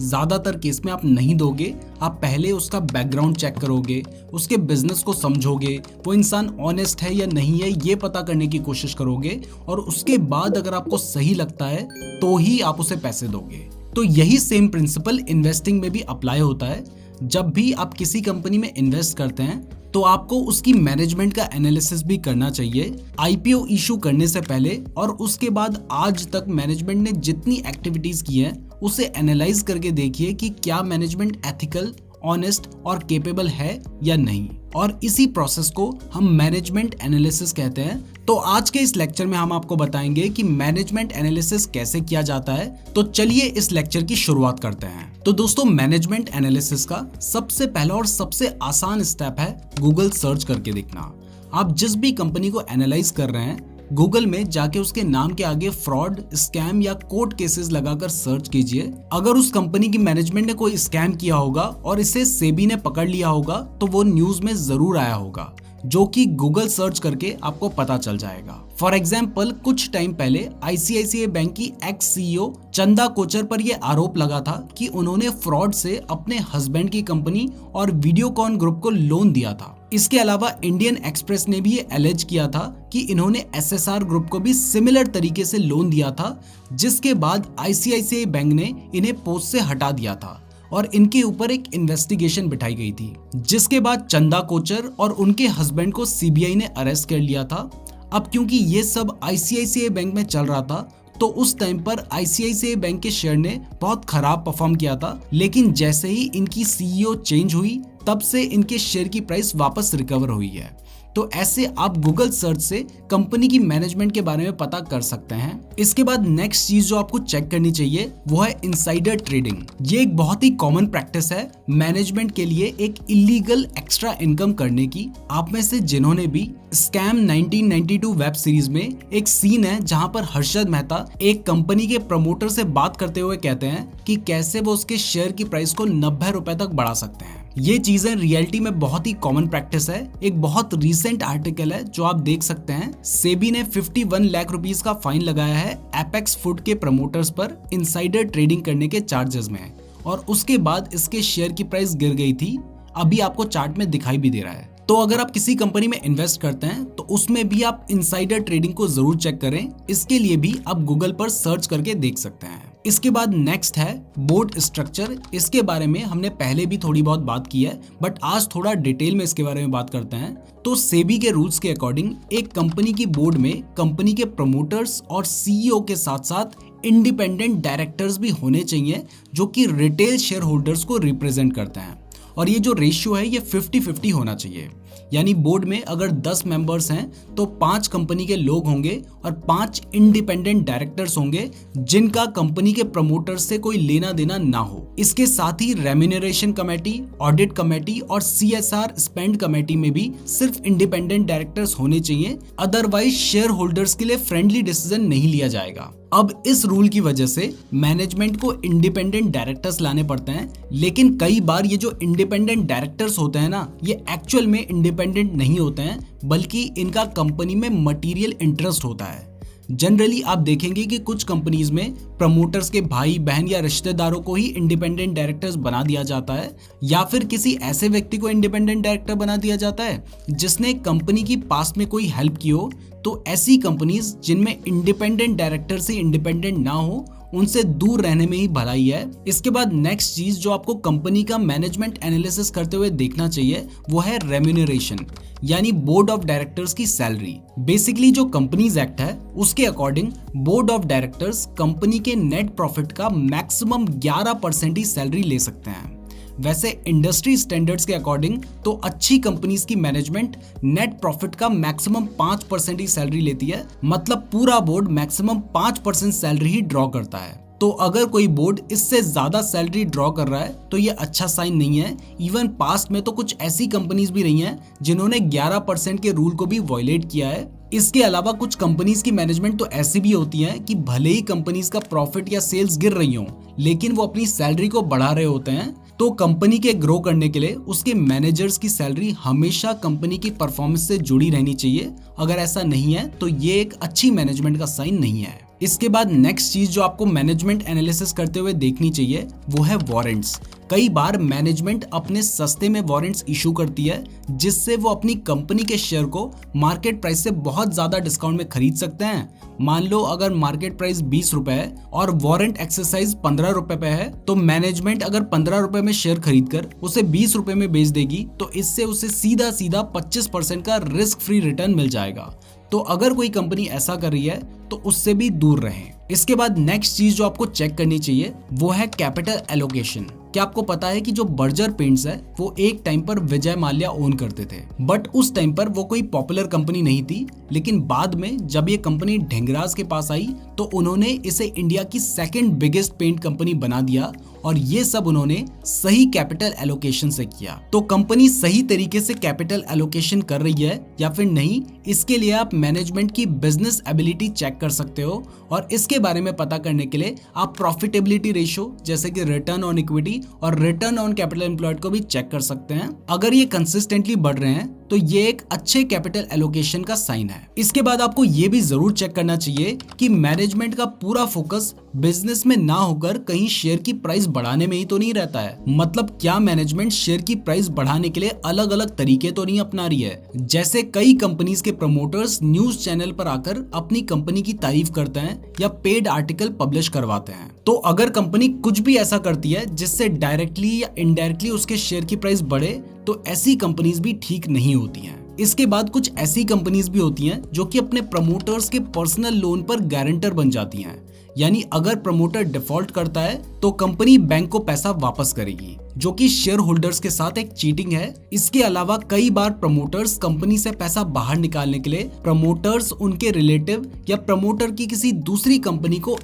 Speaker 1: ज्यादातर केस में आप नहीं दोगे। आप पहले उसका बैकग्राउंड चेक करोगे, उसके बिजनेस को समझोगे, वो इंसान ऑनेस्ट है या नहीं है ये पता करने की कोशिश करोगे, और उसके बाद अगर आपको सही लगता है तो ही आप उसे पैसे दोगे। तो यही सेम प्रिंसिपल इन्वेस्टिंग में भी अप्लाई होता है। जब भी आप किसी कंपनी में इन्वेस्ट करते हैं तो आपको उसकी मैनेजमेंट का एनालिसिस भी करना चाहिए आईपीओ इशू करने से पहले, और उसके बाद आज तक मैनेजमेंट ने जितनी एक्टिविटीज की हैं उसे एनालाइज करके देखिए कि क्या मैनेजमेंट एथिकल, ऑनेस्ट और केपेबल है या नहीं, और इसी प्रोसेस को हम मैनेजमेंट एनालिसिस कहते हैं। तो आज के इस लेक्चर में हम आपको बताएंगे कि मैनेजमेंट एनालिसिस कैसे किया जाता है। तो चलिए इस लेक्चर की शुरुआत करते हैं। तो दोस्तों मैनेजमेंट एनालिसिस का सबसे पहला और सबसे आसान स्टेप है गूगल सर्च करके देखना। आप जिस भी कंपनी को एनालाइज कर रहे हैं गूगल में जाके उसके नाम के आगे फ्रॉड, स्कैम या कोर्ट केसेस लगाकर सर्च कीजिए। अगर उस कंपनी की मैनेजमेंट ने कोई स्कैम किया होगा और इसे सेबी ने पकड़ लिया होगा तो वो न्यूज में जरूर आया होगा, जो कि गूगल सर्च करके आपको पता चल जाएगा। फॉर एग्जाम्पल कुछ टाइम पहले आईसीआईसीआई बैंक की एक्स सीईओ चंदा कोचर पर यह आरोप लगा था कि उन्होंने फ्रॉड से अपने हस्बैंड की कंपनी और वीडियोकॉन ग्रुप को लोन दिया था। इसके अलावा इंडियन एक्सप्रेस ने भी ये एलेज किया था कि इन्होंने एसएसआर ग्रुप को भी सिमिलर तरीके से लोन दिया था, जिसके बाद आईसीआईसीआई बैंक ने इन्हें पोस्ट से हटा दिया था और इनके ऊपर एक इन्वेस्टिगेशन बिठाई गई थी, जिसके बाद चंदा कोचर और उनके हस्बैंड को सीबीआई ने अरेस्ट कर लिया था। अब क्योंकि ये सब आईसीआईसीआई बैंक में चल रहा था तो उस टाइम पर आईसीआईसीआई बैंक के शेयर ने बहुत खराब परफॉर्म किया था, लेकिन जैसे ही इनकी सीईओ चेंज हुई तब से इनके शेयर की प्राइस वापस रिकवर हुई है। तो ऐसे आप गूगल सर्च से कंपनी की मैनेजमेंट के बारे में पता कर सकते हैं। इसके बाद नेक्स्ट चीज जो आपको चेक करनी चाहिए वो है इनसाइडर ट्रेडिंग। ये एक बहुत ही कॉमन प्रैक्टिस है मैनेजमेंट के लिए एक इलीगल एक्स्ट्रा इनकम करने की। आप में से जिन्होंने भी स्कैम 1992 वेब सीरीज में एक सीन है जहां पर हर्षद मेहता एक कंपनी के प्रमोटर से बात करते हुए कहते हैं कि कैसे वो उसके शेयर की प्राइस को 90 रुपए तक बढ़ा सकते हैं। ये चीजें रियलिटी में बहुत ही कॉमन प्रैक्टिस है। एक बहुत रीसेंट आर्टिकल है जो आप देख सकते हैं। सेबी ने 51 लाख रुपीस का फाइन लगाया है एपेक्स फूड के प्रमोटर्स पर इनसाइडर ट्रेडिंग करने के चार्जेस में, और उसके बाद इसके शेयर की प्राइस गिर गई थी। अभी आपको चार्ट में दिखाई भी दे रहा है। तो अगर आप किसी कंपनी में इन्वेस्ट करते हैं तो उसमें भी आप इनसाइडर ट्रेडिंग को जरूर चेक करें। इसके लिए भी आप गूगल पर सर्च करके देख सकते हैं। इसके बाद नेक्स्ट है बोर्ड स्ट्रक्चर। इसके बारे में हमने पहले भी थोड़ी बहुत बात की है, बट आज थोड़ा डिटेल में इसके बारे में बात करते हैं। तो सेबी के रूल्स के अकॉर्डिंग एक कंपनी की बोर्ड में कंपनी के प्रमोटर्स और सीईओ के साथ साथ इंडिपेंडेंट डायरेक्टर्स भी होने चाहिए जो कि रिटेल शेयर होल्डर्स को रिप्रेजेंट करते हैं। और ये जो रेशियो है ये 50-50 होना चाहिए, यानी बोर्ड में अगर 10 मेंबर्स हैं तो 5 कंपनी के लोग होंगे और 5 इंडिपेंडेंट डायरेक्टर्स होंगे जिनका कंपनी के प्रमोटर्स से कोई लेना देना ना हो। इसके साथ ही रेम्यूनरेशन कमेटी, ऑडिट कमेटी और सीएसआर स्पेंड कमेटी में भी सिर्फ इंडिपेंडेंट डायरेक्टर्स होने चाहिए, अदरवाइज शेयर होल्डर्स के लिए फ्रेंडली डिसीजन नहीं लिया जाएगा। अब इस रूल की वजह से मैनेजमेंट को इंडिपेंडेंट डायरेक्टर्स लाने पड़ते हैं, लेकिन कई बार ये जो इंडिपेंडेंट डायरेक्टर्स होते हैं ना, ये एक्चुअल में इंडिपेंडेंट नहीं होते हैं, बल्कि इनका कंपनी में मटेरियल इंटरेस्ट होता है। जनरली आप देखेंगे कि कुछ कंपनीज में प्रमोटर्स के भाई बहन या रिश्तेदारों को ही इंडिपेंडेंट डायरेक्टर्स बना दिया जाता है, या फिर किसी ऐसे व्यक्ति को इंडिपेंडेंट डायरेक्टर बना दिया जाता है जिसने कंपनी की पास्ट में कोई हेल्प की हो। तो ऐसी कंपनीज जिनमें इंडिपेंडेंट डायरेक्टर से इंडिपेंडेंट ना हो उनसे दूर रहने में ही भलाई है। इसके बाद नेक्स्ट चीज जो आपको कंपनी का मैनेजमेंट एनालिसिस करते हुए देखना चाहिए वो है रेम्यूनरेशन, यानी बोर्ड ऑफ डायरेक्टर्स की सैलरी। बेसिकली जो कंपनीज एक्ट है उसके according board of directors company के नेट प्रॉफिट का मैक्सिमम 11% ही सैलरी ले सकते हैं। वैसे इंडस्ट्री स्टैंडर्ड्स के अकॉर्डिंग तो अच्छी कंपनीज की मैनेजमेंट नेट प्रॉफिट का मैक्सिमम 5% ही सैलरी लेती है, मतलब पूरा बोर्ड मैक्सिमम 5% सैलरी ही ड्रॉ करता है। तो अगर कोई बोर्ड इससे ज्यादा सैलरी ड्रॉ कर रहा है तो ये अच्छा साइन नहीं है। इवन पास्ट में तो कुछ ऐसी कंपनीज भी रही हैं जिन्होंने 11% के रूल को भी वायलेट किया है। इसके अलावा कुछ कंपनीज की मैनेजमेंट तो ऐसी भी होती है कि भले ही कंपनीज का प्रॉफिट या सेल्स गिर रही हो, लेकिन वो अपनी सैलरी को बढ़ा रहे होते हैं। तो कंपनी के ग्रो करने के लिए उसके मैनेजर्स की सैलरी हमेशा कंपनी की परफॉर्मेंस से जुड़ी रहनी चाहिए। अगर ऐसा नहीं है तो ये एक अच्छी मैनेजमेंट का साइन नहीं है। इसके बाद नेक्स्ट चीज जो आपको मैनेजमेंट एनालिसिस करते हुए देखनी चाहिए वो है वारंट्स। कई बार मैनेजमेंट अपने सस्ते में वारंट्स इशू करती है जिससे वो अपनी कंपनी के शेयर को मार्केट प्राइस से बहुत ज्यादा डिस्काउंट में खरीद सकते हैं। मान लो अगर मार्केट प्राइस 20 रुपए है और वारंट एक्सरसाइज 15 रुपए पे है, तो मैनेजमेंट अगर 15 रुपए में शेयर खरीद कर उसे 20 रुपए में बेच देगी तो इससे उसे सीधा सीधा 25% का रिस्क फ्री रिटर्न मिल जाएगा। तो अगर कोई कंपनी ऐसा कर रही है तो उससे भी दूर रहें। इसके बाद नेक्स्ट चीज जो आपको चेक करनी चाहिए वो है कैपिटल एलोकेशन। क्या आपको पता है कि जो बर्जर पेंट्स है वो एक टाइम पर विजय माल्या ओन करते थे, बट उस टाइम पर वो कोई पॉपुलर कंपनी नहीं थी। लेकिन बाद में जब ये कंपनी ढिंगराज के पास आई तो उन्होंने इसे इंडिया की सेकंड बिगेस्ट पेंट कंपनी बना दिया और ये सब उन्होंने सही कैपिटल एलोकेशन से किया। तो कंपनी सही तरीके से कैपिटल एलोकेशन कर रही है या फिर नहीं, इसके लिए आप मैनेजमेंट की बिजनेस एबिलिटी चेक कर सकते हो, और इसके बारे में पता करने के लिए आप प्रॉफिटेबिलिटी रेशियो जैसे कि रिटर्न ऑन इक्विटी और रिटर्न ऑन कैपिटल एम्प्लॉयड को भी चेक कर सकते हैं। अगर ये कंसिस्टेंटली बढ़ रहे हैं तो ये एक अच्छे कैपिटल एलोकेशन का साइन है। इसके बाद आपको ये भी जरूर चेक करना चाहिए कि मैनेजमेंट का पूरा फोकस बिजनेस में ना होकर कहीं शेयर की प्राइस बढ़ाने में ही तो नहीं रहता है। मतलब क्या मैनेजमेंट शेयर की प्राइस बढ़ाने के लिए अलग अलग तरीके तो नहीं अपना रही है। जैसे कई कंपनीज के प्रमोटर्स न्यूज चैनल पर आकर अपनी कंपनी की तारीफ करते हैं या पेड आर्टिकल पब्लिश करवाते हैं। तो अगर कंपनी कुछ भी ऐसा करती है जिससे डायरेक्टली या इनडायरेक्टली उसके शेयर की प्राइस बढ़े, तो ऐसी कंपनीज भी ठीक नहीं होती हैं। इसके बाद कुछ ऐसी कंपनीज भी होती हैं जो कि अपने प्रमोटर्स के पर्सनल लोन पर गारंटर बन जाती हैं। यानी अगर प्रमोटर डिफॉल्ट करता है तो कंपनी बैंक को पैसा वापस करेगी, जो कि शेयर होल्डर्स के साथ एक चीटिंग है। इसके अलावा कई बार प्रमोटर्स कंपनी से पैसा बाहर निकालने के लिए प्रमोटर्स उनके रिलेटिव या प्रमोटर की किसी दूसरी कंपनी को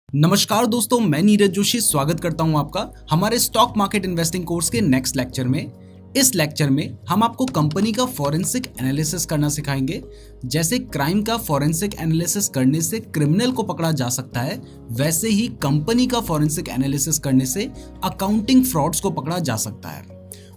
Speaker 1: नमस्कार दोस्तों, मैं नीरज जोशी स्वागत करता हूं आपका हमारे स्टॉक मार्केट इन्वेस्टिंग कोर्स के नेक्स्ट लेक्चर में। इस लेक्चर में हम आपको कंपनी का फॉरेंसिक एनालिसिस करना सिखाएंगे। जैसे क्राइम का फॉरेंसिक एनालिसिस करने से क्रिमिनल को पकड़ा जा सकता है, वैसे ही कंपनी का फॉरेंसिक एनालिसिस करने से अकाउंटिंग फ्रॉड्स को पकड़ा जा सकता है।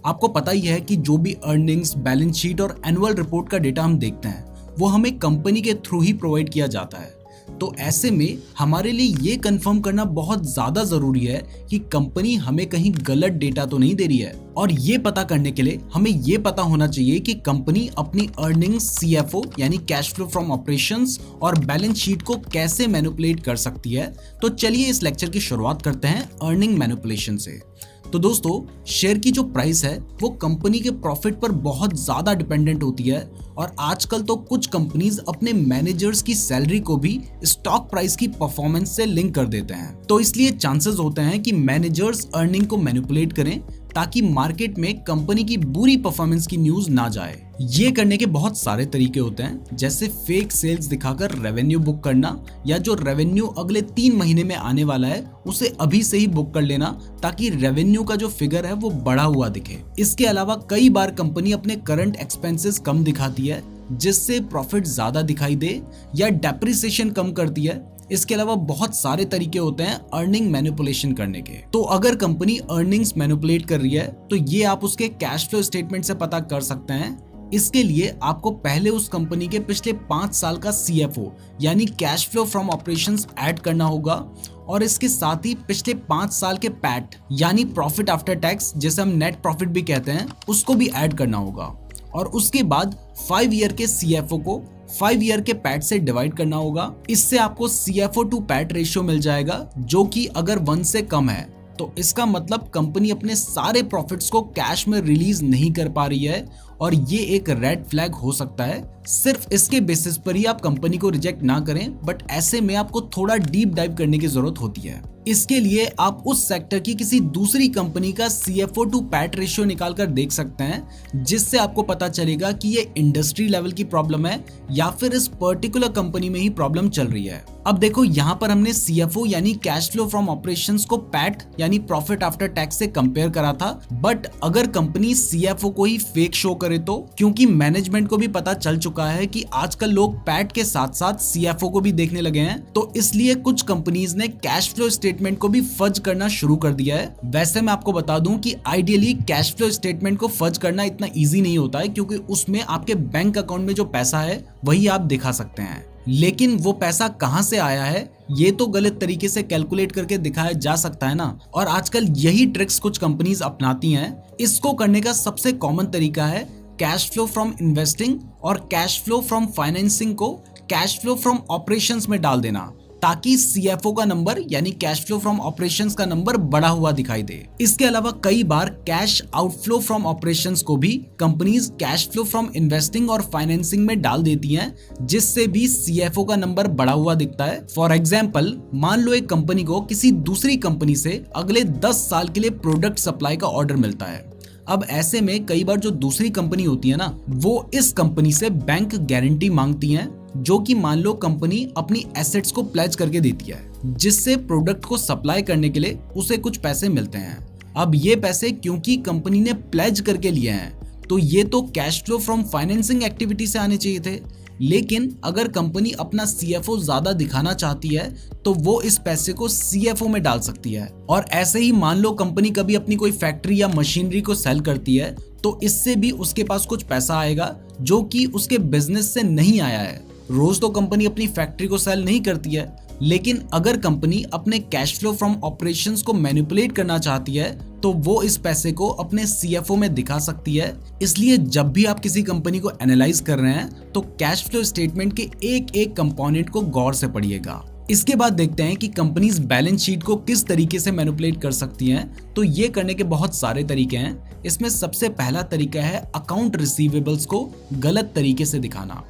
Speaker 1: आपको पता ही है कि जो भी अर्निंग्स, बैलेंस शीट और एनुअल रिपोर्ट का डेटा हम देखते हैं वो हमें कंपनी के थ्रू ही प्रोवाइड किया जाता है। तो ऐसे में हमारे लिए ये कंफर्म करना बहुत ज्यादा जरूरी है कि कंपनी हमें कहीं गलत डेटा तो नहीं दे रही है। और ये पता करने के लिए हमें ये पता होना चाहिए कि कंपनी अपनी अर्निंग्स, सीएफओ यानी कैश फ्लो फ्रॉम ऑपरेशंस और बैलेंस शीट को कैसे मैनिपुलेट कर सकती है। तो चलिए इस लेक्चर की शुरुआत करते हैं अर्निंग मैनिपुलेशन से। तो दोस्तों, शेयर की जो प्राइस है वो कंपनी के प्रॉफिट पर बहुत ज्यादा डिपेंडेंट होती है, और आजकल तो कुछ कंपनीज अपने मैनेजर्स की सैलरी को भी स्टॉक प्राइस की परफॉर्मेंस से लिंक कर देते हैं। तो इसलिए चांसेस होते हैं कि मैनेजर्स अर्निंग को मैनिपुलेट करें ताकि मार्केट में कंपनी की बुरी परफॉर्मेंस की न्यूज ना जाए। ये करने के बहुत सारे तरीके होते हैं, जैसे फेक सेल्स दिखाकर रेवेन्यू बुक करना, या जो रेवेन्यू अगले 3 महीने में आने वाला है उसे अभी से ही बुक कर लेना ताकि रेवेन्यू का जो फिगर है वो बढ़ा हुआ दिखे। इसके अलावा कई बार कंपनी अपने करंट एक्सपेंसेस कम दिखाती है जिससे प्रॉफिट ज्यादा दिखाई दे, या डेप्रिसिएशन कम करती है। इसके अलावा बहुत सारे तरीके होते हैं अर्निंग मैनिपुलेशन करने के। तो अगर कंपनी अर्निंग्स मैनिपुलेट कर रही है तो ये आप उसके कैश फ्लो स्टेटमेंट से पता कर सकते हैं। इसके लिए आपको पहले उस कंपनी के पिछले 5 साल का सीएफओ यानी cash flow from operations add करना होगा, और इसके साथ ही पिछले 5 साल के पैट यानी प्रॉफिट आफ्टर टैक्स, जिसे हम नेट प्रॉफिट भी कहते हैं, उसको भी ऐड करना होगा। और उसके बाद 5 ईयर के सीएफओ को 5 ईयर के पैट से डिवाइड करना होगा। इससे आपको सीएफओ टू पैट रेशियो मिल जाएगा, जो कि अगर 1 से कम है तो इसका मतलब कंपनी अपने सारे प्रॉफिट्स को कैश में रिलीज नहीं कर पा रही है, और ये एक रेड फ्लैग हो सकता है। सिर्फ इसके बेसिस पर ही आप कंपनी को रिजेक्ट ना करें, बट ऐसे में आपको थोड़ा डीप डाइव करने की जरूरत होती है। इसके लिए आप उस सेक्टर की किसी दूसरी कंपनी का CFO टू पैट रेशियो निकाल कर देख सकते हैं, जिससे आपको पता चलेगा कि ये इंडस्ट्री लेवल की प्रॉब्लम है या फिर इस पर्टिकुलर कंपनी में ही प्रॉब्लम चल रही है। अब देखो, यहाँ पर हमने CFO यानी कैश फ्लो फ्रॉम ऑपरेशंस को पैट यानी प्रॉफिट आफ्टर टैक्स से कंपेयर करा था, बट अगर कंपनी CFO को ही फेक शो करे तो, क्योंकि मैनेजमेंट को भी पता चल चुका है कि आजकल लोग पैट के साथ साथ CFO को भी देखने लगे हैं, तो इसलिए कुछ कंपनीज ने कैश फ्लो स्टेटमेंट को भी फज करना शुरू कर दिया है। वैसे मैं आपको बता दूं कि आइडियली कैश फ्लो स्टेटमेंट को फज करना इतना इजी नहीं होता है, क्योंकि उसमें आपके बैंक अकाउंट में जो पैसा है वही आप दिखा सकते हैं, लेकिन वो पैसा कहां से आया है ये तो गलत तरीके से कैलकुलेट करके दिखाया जा सकता है ना। और आजकल यही ट्रिक्स कुछ कंपनीज अपनाती हैं। इसको करने का सबसे कॉमन तरीका है कैश फ्लो फ्रॉम इन्वेस्टिंग और कैश फ्लो फ्रॉम फाइनेंसिंग को कैश फ्लो फ्रॉम ऑपरेशंस में डाल देना, ताकि CFO का नंबर यानी कैश फ्लो फ्रॉम ऑपरेशंस का नंबर बढ़ा हुआ दिखाई दे। इसके अलावा कई बार कैश आउटफ्लो फ्रॉम ऑपरेशंस को भी companies cash flow from investing और फाइनेंसिंग में डाल देती हैं, जिससे भी CFO का नंबर बढ़ा हुआ दिखता है। फॉर एग्जाम्पल, मान लो एक कंपनी को किसी दूसरी कंपनी से अगले 10 साल के लिए प्रोडक्ट सप्लाई का ऑर्डर मिलता है। अब ऐसे में कई बार जो दूसरी कंपनी होती है ना, वो इस कंपनी से बैंक गारंटी मांगती है, जो कि मान लो कंपनी अपनी एसेट्स को प्लेज करके देती है, जिससे प्रोडक्ट को सप्लाई करने के लिए उसे कुछ पैसे मिलते हैं। अब ये पैसे क्योंकि कंपनी ने प्लेज करके लिए हैं, तो ये तो cash flow from financing activity से आने चाहिए थे। लेकिन अगर कंपनी अपना CFO ज्यादा दिखाना चाहती है तो वो इस पैसे को CFO में डाल सकती है। और ऐसे ही मान लो कंपनी कभी अपनी कोई फैक्ट्री या मशीनरी को सेल करती है, तो इससे भी उसके पास कुछ पैसा आएगा जो कि उसके बिजनेस से नहीं आया है। रोज तो कंपनी अपनी फैक्ट्री को सेल नहीं करती है, लेकिन अगर कंपनी अपने कैश फ्लो फ्रॉम ऑपरेशंस को मैनिपुलेट करना चाहती है तो वो इस पैसे को अपने CFO में दिखा सकती है। इसलिए जब भी आप किसी कंपनी को एनालाइज कर रहे हैं तो कैश फ्लो स्टेटमेंट के एक एक कंपोनेंट को गौर से पढ़िएगा। इसके बाद देखते हैं कि कंपनीज बैलेंस शीट को किस तरीके से मैनिपुलेट कर सकती हैं। तो ये करने के बहुत सारे तरीके हैं। इसमें सबसे पहला तरीका है अकाउंट रिसीवेबल्स को गलत तरीके से दिखाना।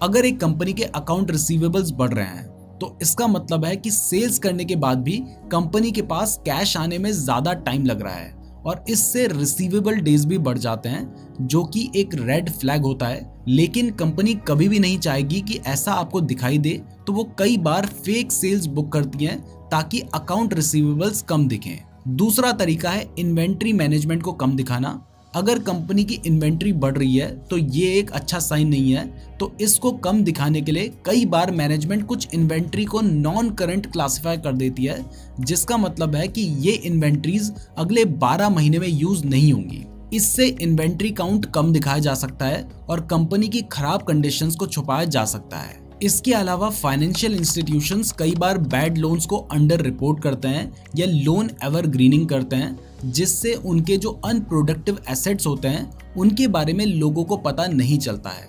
Speaker 1: अगर एक कंपनी के अकाउंट रिसीवेबल्स बढ़ रहे हैं तो इसका मतलब है कि सेल्स करने के बाद भी कंपनी के पास कैश आने में ज्यादा टाइम लग रहा है, और इससे रिसीवेबल डेज भी बढ़ जाते हैं, जो कि एक रेड फ्लैग होता है। लेकिन कंपनी कभी भी नहीं चाहेगी कि ऐसा आपको दिखाई दे, तो वो कई बार फेक सेल्स बुक करती हैं ताकि अकाउंट रिसीवेबल्स कम दिखें। दूसरा तरीका है इन्वेंट्री मैनेजमेंट को कम दिखाना। अगर कंपनी की इन्वेंट्री बढ़ रही है तो ये एक अच्छा साइन नहीं है, तो इसको कम दिखाने के लिए कई बार मैनेजमेंट कुछ इन्वेंट्री को नॉन करंट क्लासिफाई कर देती है, जिसका मतलब है कि ये इन्वेंट्रीज अगले 12 महीने में यूज नहीं होंगी। इससे इन्वेंट्री काउंट कम दिखाया जा सकता है और कंपनी की खराब कंडीशंस को छुपाया जा सकता है। इसके अलावा फाइनेंशियल इंस्टीट्यूशंस कई बार बैड लोन्स को अंडर रिपोर्ट करते हैं या लोन एवरग्रीनिंग करते हैं, जिससे उनके जो अनप्रोडक्टिव एसेट्स होते हैं उनके बारे में लोगों को पता नहीं चलता है।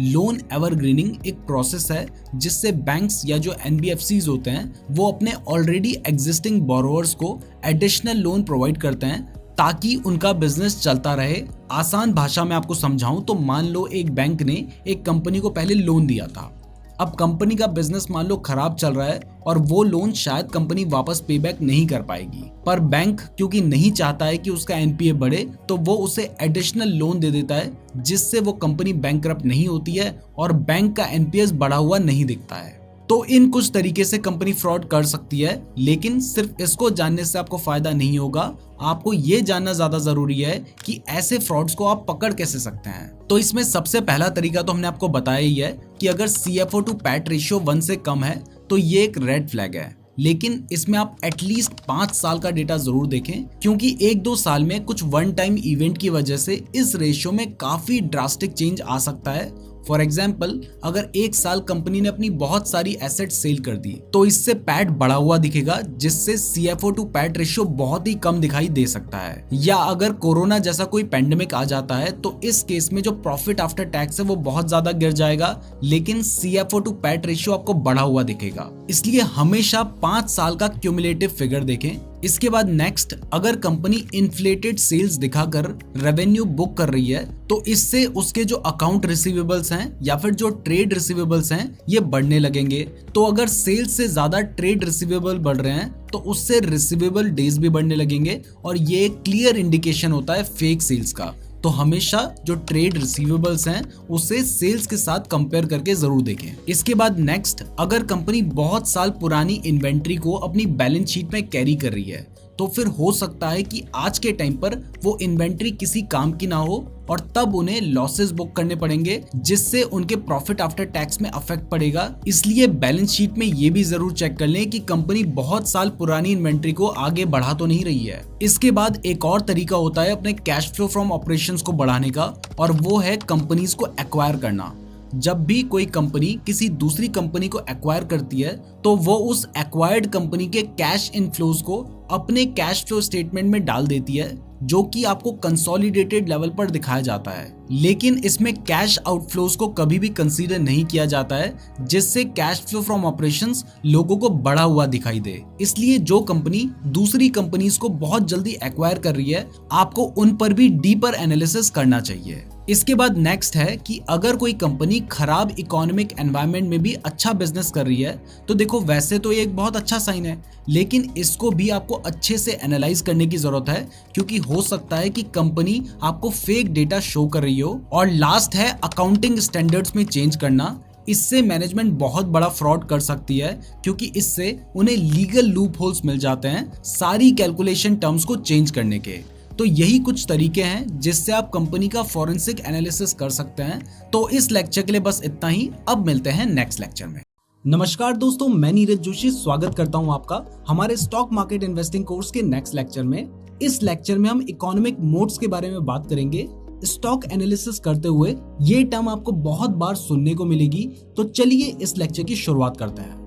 Speaker 1: लोन एवरग्रीनिंग एक प्रोसेस है जिससे बैंक्स या जो NBFCs होते हैं वो अपने ऑलरेडी एग्जिस्टिंग बोरोअर्स को एडिशनल लोन प्रोवाइड करते हैं ताकि उनका बिजनेस चलता रहे। आसान भाषा में आपको समझाऊं तो मान लो एक बैंक ने एक कंपनी को पहले लोन दिया था। अब कंपनी का बिजनेस मान लो खराब चल रहा है और वो लोन शायद कंपनी वापस पे बैक नहीं कर पाएगी, पर बैंक क्योंकि नहीं चाहता है कि उसका NPA बढ़े तो वो उसे एडिशनल लोन दे देता है, जिससे वो कंपनी बैंकरप्ट नहीं होती है और बैंक का NPS बढ़ा हुआ नहीं दिखता है। तो इन कुछ तरीके से कंपनी फ्रॉड कर सकती है, लेकिन सिर्फ इसको जानने से आपको फायदा नहीं होगा। आपको ये जानना ज्यादा जरूरी है कि ऐसे फ्रॉड्स को आप पकड़ कैसे सकते हैं। तो इसमें सबसे पहला तरीका तो हमने आपको बताया ही है कि अगर CFO टू पैट रेशियो 1 से कम है तो ये एक रेड फ्लैग है, लेकिन इसमें आप एटलीस्ट 5 साल का डेटा जरूर देखें, क्योंकि 1-2 साल में कुछ वन टाइम इवेंट की वजह से इस रेशियो में काफी ड्रास्टिक चेंज आ सकता है। फॉर एग्जाम्पल, अगर 1 साल कंपनी ने अपनी बहुत सारी एसेट सेल कर दी तो इससे पैट बढ़ा हुआ दिखेगा, जिससे CFO टू पैट रेशियो बहुत ही कम दिखाई दे सकता है। या अगर कोरोना जैसा कोई पेंडेमिक आ जाता है तो इस केस में जो प्रॉफिट आफ्टर टैक्स है वो बहुत ज्यादा गिर जाएगा, लेकिन CFO टू पैट रेशियो आपको बढ़ा हुआ दिखेगा। इसलिए हमेशा 5 साल का क्यूमुलेटिव फिगर देखें। इसके बाद नेक्स्ट, अगर कंपनी इन्फ्लेटेड सेल्स दिखाकर रेवेन्यू बुक कर रही है तो इससे उसके जो अकाउंट रिसीवेबल्स हैं या फिर जो ट्रेड रिसीवेबल्स हैं ये बढ़ने लगेंगे। तो अगर सेल्स से ज्यादा ट्रेड रिसीवेबल बढ़ रहे हैं तो उससे रिसीवेबल डेज भी बढ़ने लगेंगे और ये एक क्लियर इंडिकेशन होता है फेक सेल्स का। तो हमेशा जो ट्रेड रिसीवेबल्स हैं उसे सेल्स के साथ कंपेयर करके जरूर देखें। इसके बाद नेक्स्ट, अगर कंपनी बहुत साल पुरानी इन्वेंट्री को अपनी बैलेंस शीट में कैरी कर रही है तो फिर हो सकता है कि आज के टाइम पर वो इन्वेंट्री किसी काम की ना हो और तब उन्हें लॉसेस बुक करने पड़ेंगे, जिससे उनके प्रॉफिट आफ्टर टैक्स में अफेक्ट पड़ेगा। इसलिए बैलेंस शीट में ये भी जरूर चेक कर लें कि कंपनी बहुत साल पुरानी इन्वेंट्री को आगे बढ़ा तो नहीं रही है। इसके बाद एक और तरीका होता है अपने कैश फ्लो फ्रॉम ऑपरेशंस को बढ़ाने का, और वो है कंपनीज को एक्वायर करना। जब भी कोई कंपनी किसी दूसरी कंपनी को एक्वायर करती है तो वो उस एक्वायर्ड कंपनी के कैश इनफ्लोज को अपने कैश फ्लो स्टेटमेंट में डाल देती है, जो कि आपको कंसोलिडेटेड लेवल पर दिखाया जाता है। लेकिन इसमें कैश आउटफ्लोज को कभी भी कंसीडर नहीं किया जाता है, जिससे कैश फ्लो फ्रॉम ऑपरेशंस लोगों को बढ़ा हुआ दिखाई दे। इसलिए जो कंपनी दूसरी कंपनीज को बहुत जल्दी एक्वायर कर रही है, आपको उन पर भी डीपर एनालिसिस करना चाहिए। इसके बाद नेक्स्ट है कि अगर कोई कंपनी खराब इकोनॉमिक एनवायरनमेंट में भी अच्छा बिजनेस कर रही है तो देखो वैसे तो ये एक बहुत अच्छा साइन है, लेकिन इसको भी आपको अच्छे से एनालाइज करने की जरूरत है, क्योंकि हो सकता है कि कंपनी आपको फेक डेटा शो कर रही हो। और लास्ट है अकाउंटिंग स्टैंडर्ड्स में चेंज करना। इससे मैनेजमेंट बहुत बड़ा फ्रॉड कर सकती है, क्योंकि इससे उन्हें लीगल लूप होल्स मिल जाते हैं सारी कैलकुलेशन टर्म्स को चेंज करने के। तो यही कुछ तरीके हैं जिससे आप कंपनी का फॉरेंसिक एनालिसिस कर सकते हैं। तो इस लेक्चर के लिए बस इतना ही, अब मिलते हैं नेक्स्ट लेक्चर में। नमस्कार दोस्तों, मैं नीरज जोशी स्वागत करता हूं आपका हमारे स्टॉक मार्केट इन्वेस्टिंग कोर्स के नेक्स्ट लेक्चर में। इस लेक्चर में हम इकोनॉमिक मोड्स के बारे में बात करेंगे। स्टॉक एनालिसिस करते हुए ये टर्म आपको बहुत बार सुनने को मिलेगी। तो चलिए इस लेक्चर की शुरुआत करते हैं।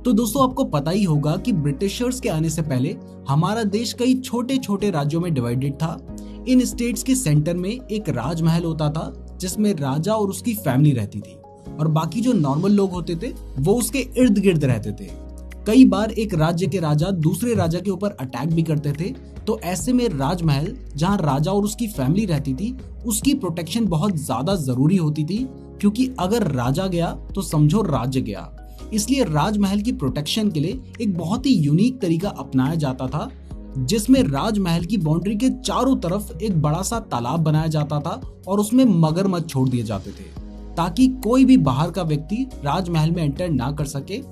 Speaker 1: तो दोस्तों, आपको पता ही होगा कि ब्रिटिशर्स के आने से पहले हमारा देश कई छोटे छोटे राज्यों में डिवाइडेड था। इन स्टेट्स के सेंटर में एक राजमहल होता था जिसमें राजा और उसकी फैमिली रहती थी, और बाकी जो नॉर्मल लोग होते थे वो उसके इर्द गिर्द रहते थे। कई बार एक राज्य के राजा दूसरे राजा के ऊपर अटैक भी करते थे, तो ऐसे में राजमहल जहां राजा और उसकी फैमिली रहती थी उसकी प्रोटेक्शन बहुत ज्यादा जरूरी होती थी, क्योंकि अगर राजा गया तो समझो राज्य गया। इसलिए राजमहल की प्रोटेक्शन के लिए एक बहुत ही यूनिक तरीका अपनाया जाता था, जिसमें राजमहल की बाउंड्री के चारों तरफ एक बड़ा सा तालाब बनाया जाता था और उसमें मगरमच्छ छोड़ दिए जाते थे, ताकि कोई भी बाहर का व्यक्ति राजमहल में एंटर ना कर सके।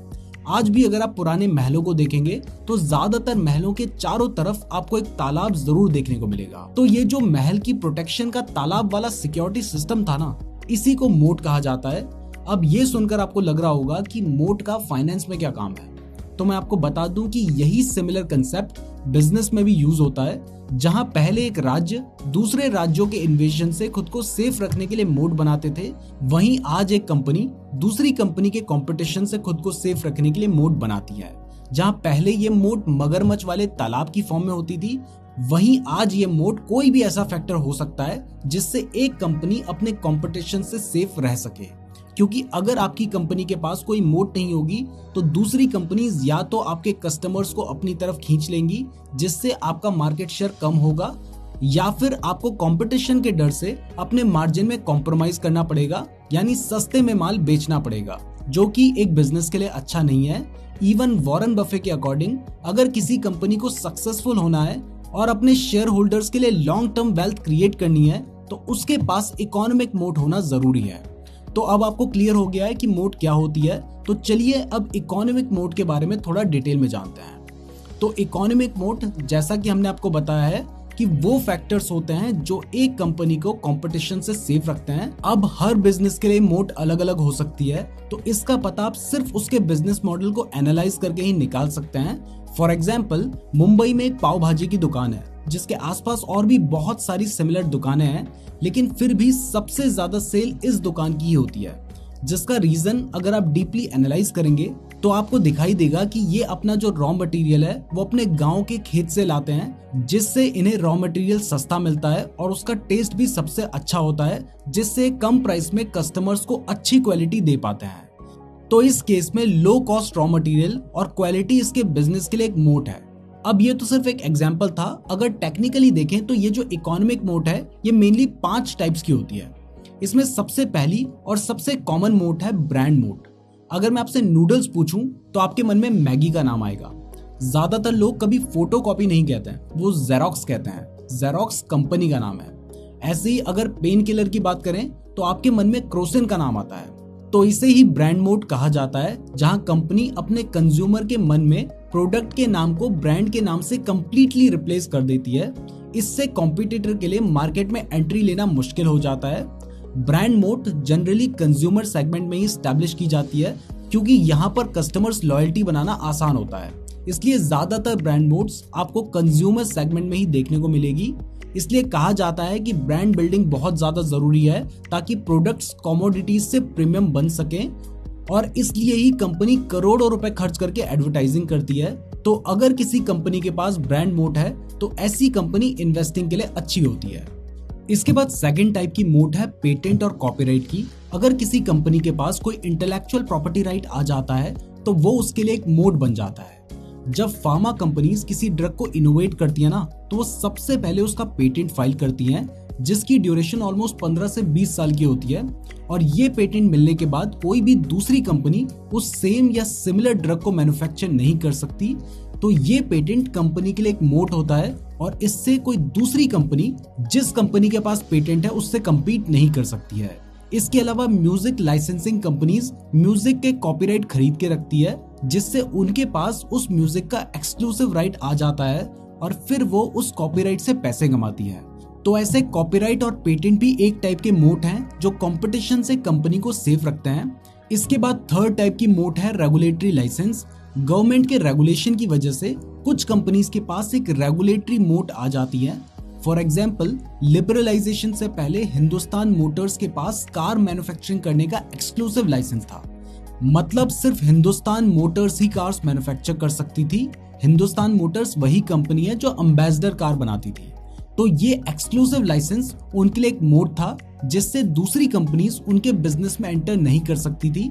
Speaker 1: आज भी अगर आप पुराने महलों को देखेंगे तो ज्यादातर महलों के चारों तरफ आपको एक तालाब जरूर देखने को मिलेगा। तो ये जो महल की प्रोटेक्शन का तालाब वाला सिक्योरिटी सिस्टम था ना, इसी को मोट कहा जाता है। अब ये सुनकर आपको लग रहा होगा कि मोट का फाइनेंस में क्या काम है, तो मैं आपको बता दूं कि यही सिमिलर कंसेप्ट बिजनेस में भी यूज होता है, जहां पहले एक राज्य दूसरे राज्यों के इन्वेजन से खुद को सेफ रखने के लिए मोट बनाते थे, वहीं आज एक कंपनी दूसरी कंपनी के कंपटीशन से खुद को सेफ रखने के लिए मोट बनाती है। जहां पहले ये मोट मगरमच्छ वाले तालाब की फॉर्म में होती थी, वहीं आज ये मोट कोई भी ऐसा फैक्टर हो सकता है जिससे एक कंपनी अपने कंपटीशन से सेफ रह सके। क्योंकि अगर आपकी कंपनी के पास कोई मोट नहीं होगी तो दूसरी कंपनीज या तो आपके कस्टमर्स को अपनी तरफ खींच लेंगी, जिससे आपका मार्केट शेयर कम होगा, या फिर आपको कंपटीशन के डर से अपने मार्जिन में कॉम्प्रोमाइज करना पड़ेगा, यानी सस्ते में माल बेचना पड़ेगा, जो कि एक बिजनेस के लिए अच्छा नहीं है। इवन वॉरेन बफे के अकॉर्डिंग अगर किसी कंपनी को सक्सेसफुल होना है और अपने शेयर होल्डर्स के लिए लॉन्ग टर्म वेल्थ क्रिएट करनी है तो उसके पास इकोनॉमिक मोट होना जरूरी है। तो अब आपको क्लियर हो गया है कि मोट क्या होती है। तो चलिए अब इकोनॉमिक मोट के बारे में थोड़ा डिटेल में जानते हैं। तो इकोनॉमिक मोट, जैसा कि हमने आपको बताया है कि वो फैक्टर्स होते हैं जो एक कंपनी को कंपटीशन से सेफ रखते हैं। अब हर बिजनेस के लिए मोट अलग अलग हो सकती है, तो इसका पता आप सिर्फ उसके बिजनेस मॉडल को एनालाइज करके ही निकाल सकते हैं। फॉर एग्जाम्पल, मुंबई में एक पाव भाजी की दुकान है, जिसके आसपास और भी बहुत सारी सिमिलर दुकानें हैं, लेकिन फिर भी सबसे ज्यादा सेल इस दुकान की ही होती है। जिसका रीजन अगर आप डीपली एनालाइज करेंगे तो आपको दिखाई देगा कि ये अपना जो रॉ मटेरियल है वो अपने गांव के खेत से लाते हैं, जिससे इन्हें रॉ मटेरियल सस्ता मिलता है और उसका टेस्ट भी सबसे अच्छा होता है, जिससे कम प्राइस में कस्टमर्स को अच्छी क्वालिटी दे पाते हैं। तो इस केस में लो कॉस्ट रॉ मटेरियल और क्वालिटी इसके बिजनेस के लिए एक मोट है। अब ये तो सिर्फ एक एग्जाम्पल था। अगर टेक्निकली देखें तो ये जो इकोनॉमिक मोट है ये मेनली 5 टाइप्स की होती है। इसमें सबसे पहली और सबसे कॉमन मोट है ब्रांड मोट। अगर मैं आपसे नूडल्स पूछूं तो आपके मन में मैगी का नाम आएगा। ज्यादातर लोग कभी फोटो कॉपी नहीं कहते हैं, वो जेरोक्स कहते हैं। जेरोक्स कंपनी का नाम है। ऐसे ही अगर पेन किलर की बात करें तो आपके मन में क्रोसिन का नाम आता है। तो इसे ही ब्रांड मोट कहा जाता है, जहां कंपनी अपने कंज्यूमर के मन में प्रोडक्ट के नाम को ब्रांड के नाम से कंप्लीटली रिप्लेस कर देती है। इससे कॉम्पिटिटर के लिए मार्केट में एंट्री लेना मुश्किल हो जाता है। ब्रांड मोट जनरली कंज्यूमर सेगमेंट में ही स्टैब्लिश की जाती है, क्योंकि यहाँ पर कस्टमर्स लॉयल्टी बनाना आसान होता है। इसलिए ज्यादातर ब्रांड मोट्स आपको कंज्यूमर सेगमेंट में ही देखने को मिलेगी। इसलिए कहा जाता है कि ब्रांड बिल्डिंग बहुत ज्यादा जरूरी है, ताकि प्रोडक्ट्स कमोडिटीज से प्रीमियम बन सकें, और इसलिए ही कंपनी करोड़ों रुपए खर्च करके एडवर्टाइजिंग करती है। तो अगर किसी कंपनी के पास ब्रांड मोट है तो ऐसी कंपनी इन्वेस्टिंग के लिए अच्छी होती है। इसके बाद सेकंड टाइप की मोट है पेटेंट और कॉपीराइट की। अगर किसी कंपनी के पास कोई इंटेलेक्चुअल प्रॉपर्टी राइट आ जाता है तो वो उसके लिए एक मोट बन जाता है। जब फार्मा कंपनीज किसी ड्रग को इनोवेट करती है ना, तो वो सबसे पहले उसका पेटेंट फाइल करती हैं, जिसकी ड्यूरेशन ऑलमोस्ट 15 से 20 साल की होती है। और ये पेटेंट मिलने के बाद कोई भी दूसरी कंपनी उस सेम या सिमिलर ड्रग को मैन्युफैक्चर नहीं कर सकती। तो ये पेटेंट कंपनी के लिए एक मोट होता है, और इससे कोई दूसरी कंपनी जिस कंपनी के पास पेटेंट है उससे compete नहीं कर सकती है। इसके अलावा म्यूजिक लाइसेंसिंग कंपनीज म्यूजिक के कॉपीराइट खरीद के रखती है, जिससे उनके पास उस म्यूजिक का एक्सक्लूसिव राइट आ जाता है, और फिर वो उस कॉपीराइट से पैसे कमाती है। तो ऐसे कॉपीराइट और पेटेंट भी एक टाइप के मोट हैं, जो कंपटीशन से कंपनी को सेफ रखते हैं। इसके बाद थर्ड टाइप की मोट है रेगुलेटरी लाइसेंस। गवर्नमेंट के रेगुलेशन की वजह से कुछ कंपनीज के पास एक रेगुलेटरी मोट आ जाती है। फॉर एग्जाम्पल, लिबरलाइजेशन से पहले हिंदुस्तान मोटर्स के पास कार मैन्युफैक्चरिंग करने का एक्सक्लूसिव लाइसेंस था। मतलब सिर्फ हिंदुस्तान मोटर्स ही कार्स मैन्युफैक्चर कर सकती थी। हिंदुस्तान मोटर्स वही कंपनी है जो अम्बेसडर कार बनाती थी। तो ये एक्सक्लूसिव लाइसेंस उनके लिए एक मोट था, जिससे दूसरी कंपनीज उनके बिजनेस में एंटर नहीं कर सकती थी।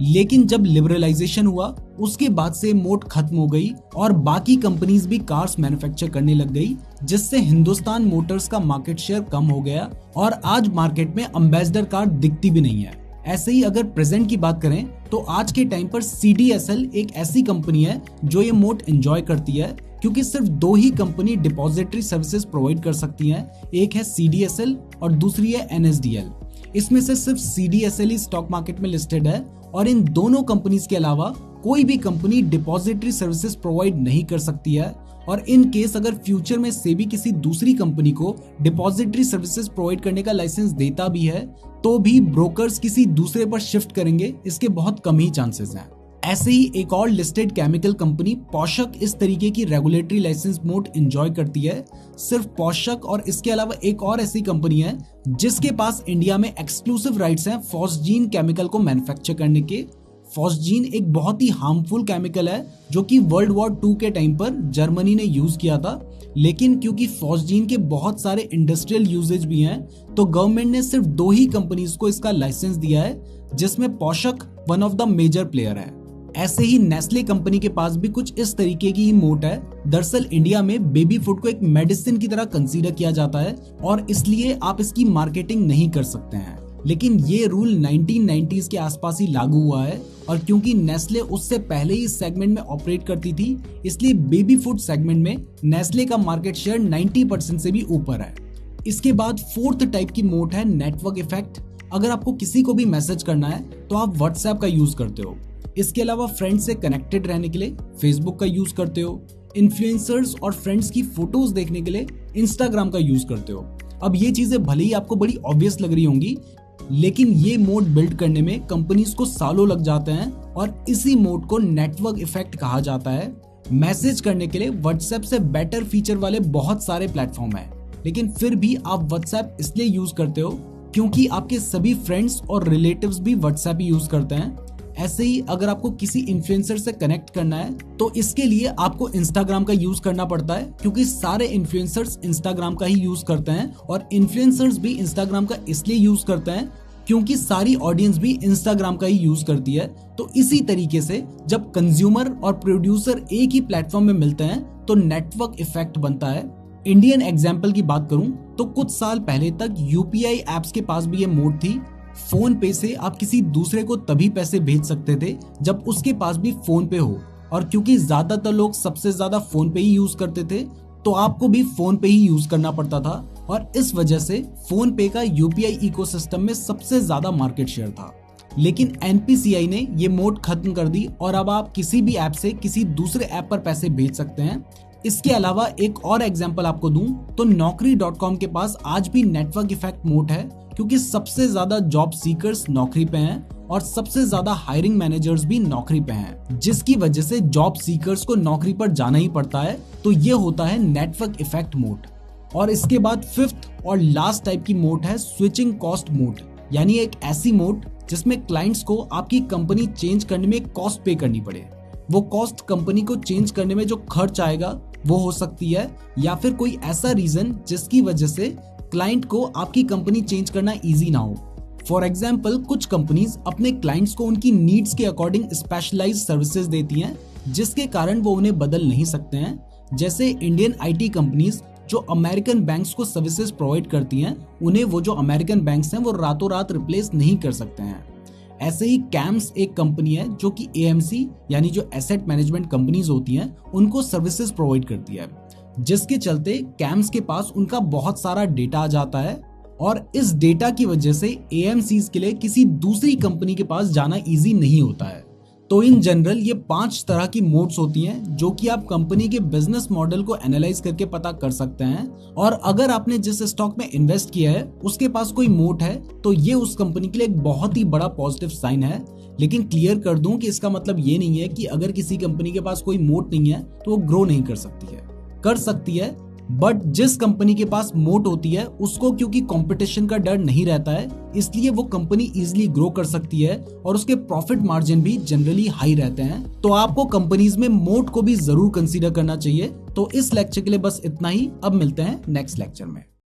Speaker 1: लेकिन जब लिबरलाइजेशन हुआ उसके बाद से मोट खत्म हो गई और बाकी कंपनीज भी कार्स मैन्युफैक्चर करने लग गई, जिससे हिंदुस्तान मोटर्स का मार्केट शेयर कम हो गया और आज मार्केट में अम्बेसडर कार दिखती भी नहीं है। ऐसे ही अगर प्रेजेंट की बात करें तो आज के टाइम पर CDSL एक ऐसी कंपनी है जो ये मोट एंजॉय करती है, क्योंकि सिर्फ 2 ही कंपनी डिपॉजिटरी सर्विसेज प्रोवाइड कर सकती हैं। एक है CDSL और दूसरी है NSDL। इसमें से सिर्फ CDSL ही स्टॉक मार्केट में लिस्टेड है, और इन दोनों कंपनीज के अलावा कोई भी कंपनी डिपॉजिटरी सर्विसेज प्रोवाइड नहीं कर सकती है। और इन केस अगर फ्यूचर में सेबी किसी दूसरी कंपनी को डिपॉजिटरी सर्विसेज प्रोवाइड करने का लाइसेंस देता भी है, तो भी ब्रोकर्स किसी दूसरे पर शिफ्ट करेंगे, इसके बहुत कम ही चांसेस हैं। ऐसे ही एक और लिस्टेड केमिकल कंपनी पोषक इस तरीके की रेगुलेटरी लाइसेंस मोड एंजॉय करती है। सिर्फ पोषक और इसके अलावा एक और ऐसी कंपनी है जिसके पास इंडिया में एक्सक्लूसिव राइट्स हैं फॉस्जीन केमिकल को मैन्युफैक्चर करने के। फॉस्जीन एक बहुत ही हार्मफुल केमिकल है जो कि वर्ल्ड वॉर 2 के टाइम पर जर्मनी ने यूज किया था, लेकिन क्योंकि फॉस्जीन के बहुत सारे इंडस्ट्रियल यूजेज भी हैं, तो गवर्नमेंट ने सिर्फ 2 ही कंपनीज को इसका लाइसेंस दिया है, जिसमें पोषक one of the major player है। ऐसे ही नेस्ले कंपनी के पास भी कुछ इस तरीके की ही मोट है। दरअसल इंडिया में बेबी फूड को एक मेडिसिन की तरह कंसीडर किया जाता है और इसलिए आप इसकी मार्केटिंग नहीं कर सकते हैं, लेकिन ये रूल 1990s के आसपास ही लागू हुआ है, और क्योंकि नेस्ले उससे पहले ही इस सेगमेंट में ऑपरेट करती थी, इसलिए बेबी फूड सेगमेंट में नेस्ले का मार्केट शेयर 90% से भी ऊपर है। इसके बाद फोर्थ टाइप की मोट है नेटवर्क इफेक्ट। अगर आपको किसी को भी मैसेज करना है तो आप व्हाट्सएप का यूज करते हो। इसके अलावा फ्रेंड्स से कनेक्टेड रहने के लिए फेसबुक का यूज करते हो। इन्फ्लुएंसर्स और फ्रेंड्स की फोटोज देखने के लिए इंस्टाग्राम का यूज करते हो। अब ये चीजें भले ही आपको बड़ी ऑब्वियस लग रही होंगी, लेकिन ये मोड बिल्ड करने में कंपनीज को सालों लग जाते हैं, और इसी मोड को नेटवर्क इफेक्ट कहा जाता है। मैसेज करने के लिए व्हाट्सएप से बेटर फीचर वाले बहुत सारे प्लेटफॉर्म हैं, लेकिन फिर भी आप व्हाट्सएप इसलिए यूज करते हो क्योंकि आपके सभी फ्रेंड्स और रिलेटिव्स भी व्हाट्सएप ही यूज करते हैं। ऐसे ही अगर आपको किसी इन्फ्लुएंसर से कनेक्ट करना है तो इसके लिए आपको इंस्टाग्राम का यूज करना पड़ता है, क्योंकि सारे इन्फ्लुएंसर्स इंस्टाग्राम का ही यूज करते हैं, और इन्फ्लुएंसर्स भी इंस्टाग्राम का इसलिए यूज करते हैं क्योंकि सारी ऑडियंस भी इंस्टाग्राम का ही यूज करती है। तो इसी तरीके से जब कंज्यूमर और प्रोड्यूसर एक ही प्लेटफॉर्म में मिलते हैं तो नेटवर्क इफेक्ट बनता है। इंडियन एग्जाम्पल की बात करूं तो कुछ साल पहले तक यूपीआई एप्स के पास भी ये मोड थी। फोन पे से आप किसी दूसरे को तभी पैसे भेज सकते थे जब उसके पास भी फोन पे हो, और क्योंकि ज्यादातर लोग सबसे ज्यादा फोन पे ही यूज करते थे तो आपको भी फोन पे ही यूज करना पड़ता था, और इस वजह से फोन पे का यूपीआई इकोसिस्टम में सबसे ज्यादा मार्केट शेयर था। लेकिन एनपीसीआई ने ये मोड खत्म कर दी और अब आप किसी भी ऐप से किसी दूसरे ऐप पर पैसे भेज सकते हैं। इसके अलावा एक और एग्जांपल आपको दूं तो Naukri.com के पास आज भी नेटवर्क इफेक्ट मोड है, क्योंकि सबसे ज्यादा जॉब सीकर्स नौकरी पे हैं और सबसे ज्यादा हायरिंग मैनेजर्स भी नौकरी पे हैं, जिसकी वजह से जॉब सीकर्स को नौकरी पर जाना ही पड़ता है। तो ये होता है नेटवर्क इफेक्ट मोड। और इसके बाद फिफ्थ और लास्ट टाइप की मोड है स्विचिंग कॉस्ट मोड, यानी एक ऐसी मोड जिसमें क्लाइंट्स को आपकी कंपनी चेंज करने में कॉस्ट पे करनी पड़े। वो कॉस्ट कंपनी को चेंज करने में जो खर्च आएगा वो हो सकती है, या फिर कोई ऐसा रीजन जिसकी वजह से क्लाइंट को आपकी कंपनी चेंज करना इजी ना हो। फॉर एग्जाम्पल, कुछ कंपनीज अपने क्लाइंट्स को उनकी नीड्स के अकॉर्डिंग स्पेशलाइज्ड सर्विसेज देती हैं, जिसके कारण वो उन्हें बदल नहीं सकते हैं। जैसे इंडियन आईटी कंपनीज जो अमेरिकन बैंक्स को सर्विसेज प्रोवाइड करती हैं, उन्हें वो जो अमेरिकन बैंक्स हैं वो रातों रात रिप्लेस नहीं कर सकते हैं। ऐसे ही कैम्स एक कंपनी है जो कि एएमसी यानी जो एसेट मैनेजमेंट कंपनीज होती हैं उनको सर्विसेज प्रोवाइड करती है, जिसके चलते कैम्स के पास उनका बहुत सारा डेटा आ जाता है, और इस डेटा की वजह से एएमसीज के लिए किसी दूसरी कंपनी के पास जाना इजी नहीं होता है। तो इन जनरल ये 5 तरह की मोड्स होती हैं जो कि आप कंपनी के बिजनेस मॉडल को एनालाइज करके पता कर सकते हैं, और अगर आपने जिस स्टॉक में इन्वेस्ट किया है उसके पास कोई मोड है तो ये उस कंपनी के लिए एक बहुत ही बड़ा पॉजिटिव साइन है। लेकिन क्लियर कर दूं कि इसका मतलब ये नहीं है कि अगर किसी कंपनी के पास कोई मोड नहीं है तो वो ग्रो नहीं कर सकती है, कर सकती है, बट जिस कंपनी के पास मोट होती है उसको क्योंकि कंपटीशन का डर नहीं रहता है, इसलिए वो कंपनी इजीली ग्रो कर सकती है और उसके प्रॉफिट मार्जिन भी जनरली हाई रहते हैं। तो आपको कंपनीज में मोट को भी जरूर कंसीडर करना चाहिए। तो इस लेक्चर के लिए बस इतना ही, अब मिलते हैं नेक्स्ट लेक्चर में।